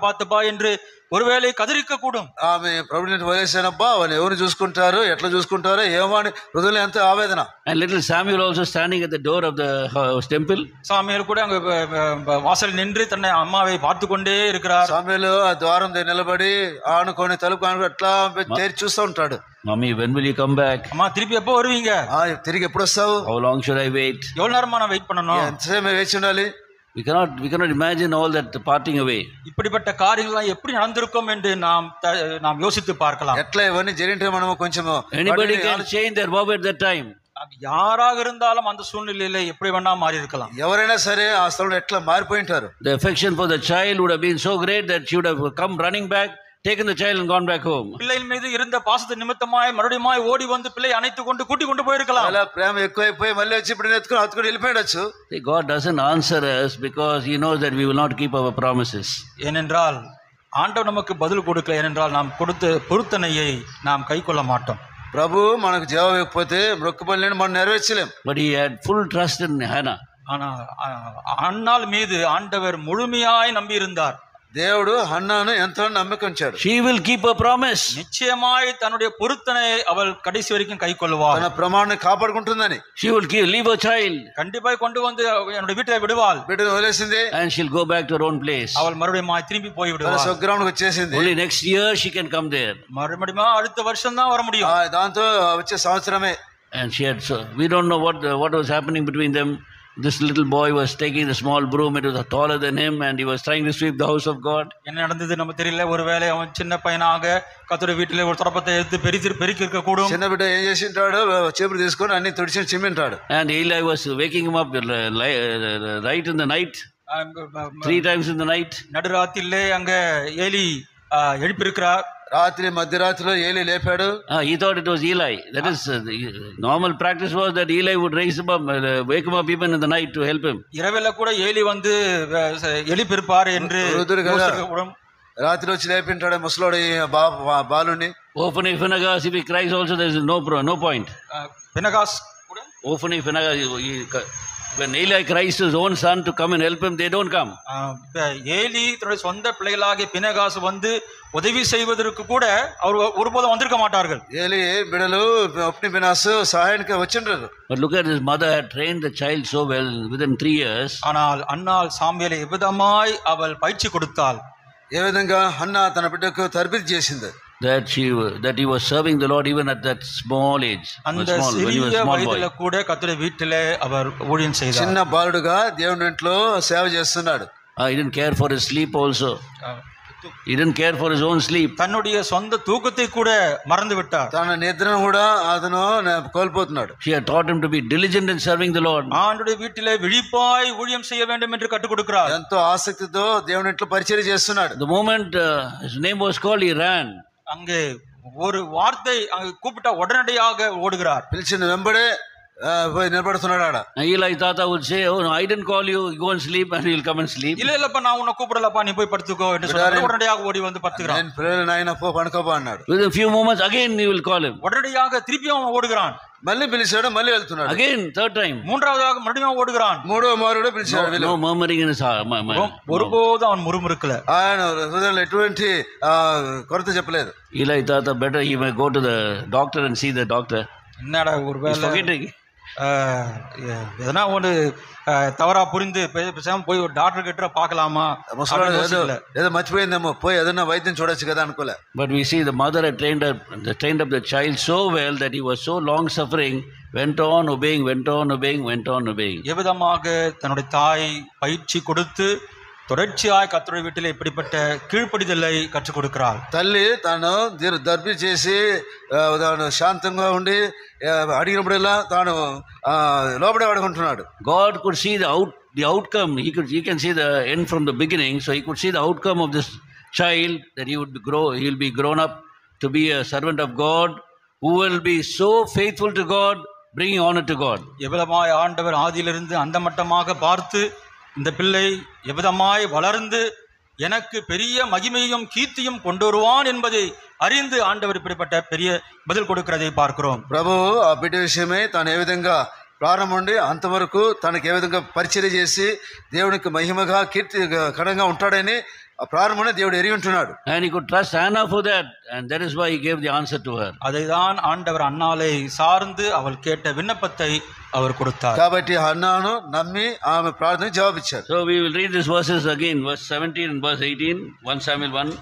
பார்த்துப்பா என்று ஒருவேளை கதறிக்க கூடும். ఆమె ప్రభుని వదిలేసానబ్బా, వాళ్ళు ఎవరు చూసుకుంటారు, ఎట్లా చూసుకుంటారో ఏమో అని హృదయంలో ఎంతో ఆవేదన. And little Samuel also standing at the door of the temple. Samuel கூட அங்க வாசல் நின்று தன்னை அம்மாவை பார்த்து கொண்டே இருக்கிறார். సాముయేలు ఆ ద్వారం దగ్గర నిలబడి ఆనుకొని తలుపు అట్లా తెరిచి చూస్తూ ఉంటాడు. Mommy, when will you come back? அம்மா, திருப்பி எப்போ வருவீங்க? తిరిగి ఎప్పుడు వస్తావు? How long should I wait? எவ்வளவு நேரமா நான் வெயிட் பண்ணணும்? ఎంతసేపు వేచి ఉండాలి? We cannot imagine all that parting away. இப்படிப்பட்ட காரியங்கள் எப்படி நடந்திருக்கும் என்று நாம் யோசித்து பார்க்கலாம். ఎట్లా ఇవన్నీ జరిగితే మనము కొంచెం Anybody can change their vow at that time. யாராக இருந்தாலும் அந்த சூழ்நிலையில எப்படி வேணா மாறி இருக்கலாம். ఎవరైనా సరే ఆ స్థలంలో ఎట్లా మారిపోయి ఉంటారు. The affection for the child would have been so great that she would have come running back, taken the child and gone back home. பிள்ளையின் மீது இருந்த பாசத்தை நிமித்தமாய் மறுபடியும் ஓடி வந்து பிள்ளை அணைத்து கொண்டு கூட்டி கொண்டு போயிருக்கலாம். అలా ప్రేమ ఎక్కువైపోయి మళ్ళీ వచ్చి ఇప్పుడు హత్తుకొని వెళ్ళిపోయొచ్చు. God doesn't answer us because he knows that we will not keep our promises. ஏனென்றால் ஆண்டவர் நமக்கு பதில் கொடுக்கல. ஏனென்றால் நாம் கொடுத்த பொருத்தனையை நாம் கைக்கொள்ள மாட்டோம். ప్రభు మనకు జవాబు ఇవ్వకపోతే మొక్కుబడులను మనం నెరవేర్చలేం. But he had full trust in Hannah. ஆனா அன்னாள் மீது ஆண்டவர் முழுமையாய் நம்பி இருந்தார். దేవుడు హన్నాను ఎంతో నమ్మకం ఉంచాడు. She will keep her promise. நிச்சயமாய் தன்னுடைய பொருத்தனை அவள் கடைசி வரைக்கும் கைக்கொள்வாள். తన ప్రమాణాన్ని కాపాడుకుంటుందని. She will leave her child. கண்டிப்பாய் கொண்டு வந்து என்னுடைய வீட்டை விடுவாள். బిడ్డను వదిలేసింది. And she'll go back to her own place. அவள் மறுபடியும் திரும்பி போய் తన விடுவாள். స్వగ్రామానికి వచ్చేసింది. Only next year she can come there. மறுபடியும் அடுத்த வருஷம் தான் வர முடியும். దాంతో వచ్చే సంవత్సరమే. And she had we don't know what was happening between them. This little boy was taking the small broom. It was taller than him, and he was trying to sweep the house of God. என்ன நடந்தது நம்ம தெரியல. ஒருவேளை அவன் சின்ன பையனாக கர்த்தருடைய வீட்டிலே ஒரு தொடப்பத்தை எடுத்து பெருக்கி இருக்க கூடும். చిన్న బిడ్డ ఏం చేసింటాడు, చీపురు తీసుకొని అన్ని తుడిచి చిమ్మింటాడు. And Eli was waking him up right in the night, 3 times in the night. நடுராத்திரிலே அங்க ஏலி எழுப்பியிருக்கிறார். రాత్రి మధ్యరాత్రిలో ఏలి లేపాడు. He thought it was Eli. That is the normal practice was that Eli would raise him up, wake him up even in the night to help him. இரவில கூட Eli வந்து எழுப்பியிருப்பார் என்று రాత్రి వచ్చి లేపింటాడు ముసలోడి బాలుని. Ophni, Phinehas, if he cries also there is no point. Phinehas கூட Ophni, Phinehas, when Eli cries to his own son to come and help him, they don't come. Eli தன்னுடைய சொந்த பிள்ளைகளாகிய பினகாஸ் வந்து உதவி செய்வதற்கு கூட அவர் ஒருபோதும் வந்திருக்க மாட்டார்கள். ఏలి బిడలు ఒప్ని ఫినెహాసు సహాయానికి వచ్చిండ్రు. But look at his mother had trained the child so well within 3 years. ஆனால் அன்னாள் சாமுவேலை எவ்விதமாய் அவள் பயிற்சி கொடுத்தாள். ఏ విధంగా హన్నా తన బిడ్డకు తర్బీదు చేసింది. That he was serving the Lord even at that small age. அந்த சிறிய வயதில கூட கர்த்தருடைய வீட்டிலே அவர் ஊழியம் செய்தார். చిన్న బాలుడుగా దేవుని ఇంట్లో సేవ చేస్తున్నాడు. He didn't care for his sleep also. He didn't care for his own sleep. தன்னுடைய சொந்த தூக்கத்தை கூட மறந்து விட்டார். తన నిద్రను కూడా అతను కోల్పోతున్నాడు. She had taught him to be diligent in serving the Lord. ஆண்டவருடைய வீட்டிலே விழிப்பாய் ஊழியம் செய்ய வேண்டும் என்று கற்றுக் கொடுக்கிறார். ఎంతో ఆసక్తితో దేవుని ఇంట్లో పరిచర్య చేస్తున్నాడు. The moment his name was called, he ran. அங்கே ஒரு வார்த்தை அங்கே கூப்பிட்ட உடனடியாக ஓடுகிறார். పిలిచిన వెంబడే పోయి నిలబడుతున్నాడు ఆడ. Eli Tata would say, "Oh no, I didn't call you. Go and sleep," and he'll come and sleep. இல்ல இல்லப்பா நான் உன்னை கூப்பிடலப்பா நீ போய் படுத்துக்கோ என்று சொன்னார். உடனடியாக ஓடி வந்து படுத்துகிறான். నేను పిల్లలు నాయన పో పడుకోపా అన్నాడు. Within a few moments, again he will call him. உடனடியாக திருப்பியும் அவன் ஓடுகிறான். మళ్ళీ పిలిచాడు, మళ్ళీ వెళ్తున్నాడు. Again, third time. மூன்றாவதாக மறுபடியும் ஓடுகிறான். మూడో మారుడు పిలిచాడు. No murmuring in his heart. ஒருபோதும் அவன் முறுமுறுக்கல. ఆయన హృదయంలో ఎటువంటి కొరత చెప్పలేదు. Eli Tata, better he may go to the doctor and see the doctor. என்னடா He's ஒருவேளை forgetting. எதனா ஒன்று தவறா புரிந்து பேசாம போய் ஒரு டாக்டர் கிட்ட பார்க்கலாமா? ఏదో మర్చిపోయిందేమో పోయి ఏదన్నా వైద్యం చూడొచ్చు కదా అనుకోలే. But we see the mother had trained up the child so well that he was so long suffering, went on obeying. எவ்விதமாக தன்னுடைய தாய் பயிற்சி கொடுத்து தொடர்ச்சியாய் கர்த்தருடைய வீட்டில் இப்படிப்பட்ட கீழ்ப்படிதலை கற்றுக் கொடுக்கிறார். తల్లి తాను దర్పి చేసి శాంతంగా ఉండి అడిగినప్పుడల్లా తాను లోపడే అడుగుంటున్నాడు. God could see the outcome. He can see the end from the beginning. So he could see the outcome of this child, that he'll be grown up to be a servant of God, who will be so faithful to God, bringing honor to God. எவ்வளவாய் ஆண்டவர் ஆதியிலிருந்து அந்த மட்டமாக பார்த்து இந்த பிள்ளை எவ்விதமாய் வளர்ந்து எனக்கு பெரிய மகிமையும் கீர்த்தியும் கொண்டு வருவான் என்பதை அறிந்து ఆండவர் இப்படிப்பட்ட பெரிய பதில் கொடுக்கிறதை பார்க்கிறோம். ప్రభు ఆ బిడ్డ విషయమే తాను ఏ విధంగా ప్రారంభం నుండి అంతవరకు తనకు ఏ విధంగా పరిచర్య చేసి దేవునికి మహిమగా కీర్తి కరంగా ఉంటాడని ప్రారంభంలో దేవుడు ఎరిగి ఉంటున్నాడు. And he could trust Hannah for that, and that is why he gave the answer to her. அதைதான் ஆண்டவர் அன்னாளை சார்ந்து அவள் கேட்ட விண்ணப்பத்தை அவர் கொடுத்தார். కాబట్టి హన్నాను నమ్మి ఆమె ప్రార్థనకు జవాబిచ్చారు. So we will read these verses again, verse 17 and verse 18, 1 Samuel 1.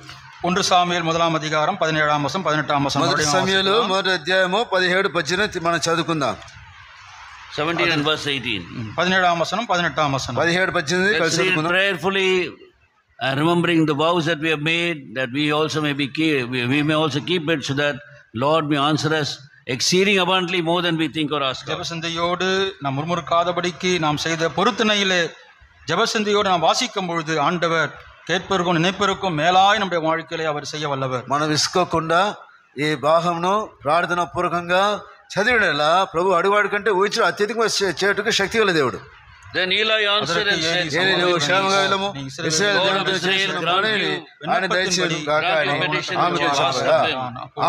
1 Samuel 1వ అధ్యాయం 17వ వచనం 18వ వచనం. మొదటి సమూయేలు 1వ అధ్యాయము 17 18 మనం చదువుకుందాం. 17 and verse 18. 17వ వచనం 18వ వచనం. 17 18 కలిసి చదువుకుందాం. Prayerfully remembering the vows that we have made, that we also we may also keep it, so that Lord may answer us exceeding abundantly more than we think or ask. ஜெபசிந்தையோடு நாம் முறுமுறுக்காதபடிக்கு நாம் செய்த பொருத்தனையிலே ஜெபசிந்தையோடு நாம் வாசிக்கும் பொழுது ஆண்டவர் கேட்பதற்கும் நினைப்பதற்கும் மேலாய் நம்முடைய வாழ்க்கையிலே அவர் செய்ய வல்லவர். మనం విసుకోకుండా ఈ భాగమును ప్రార్థన పూర్వకంగా చదివినలా ప్రభు అడుగువాడి కంటే ఊహించడం అత్యధికంగా చేయటకు శక్తి గల దేవుడు. Then Eli answered and said,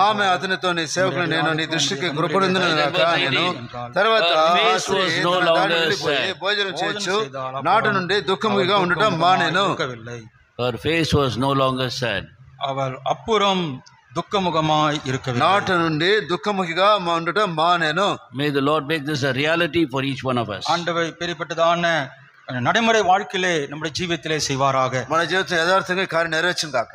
ఆమె అతనితో నీ సేవకులు నేను నీ దృష్టికి కృపణిందును తర్వాత భోజనం చేయొచ్చు నాటి నుండి దుఃఖముగా ఉండటం మానేను. Her face was no longer sad. அவள் அப்புறம் துக்கமுகமாய் இருக்கவில்லை. నాటి నుండి దుఃఖముఖిగా ఉండటం మానేను. May the Lord make this a reality for each one of us. ஆண்டவர் பெரியப்பட்டதான நடைமுறை வாழ்க்கையிலே நம்முடைய ஜீவியத்திலே செய்வாராக. మన జీవితం యథార్థంగా కార్యం నెరవేర్చును కాక.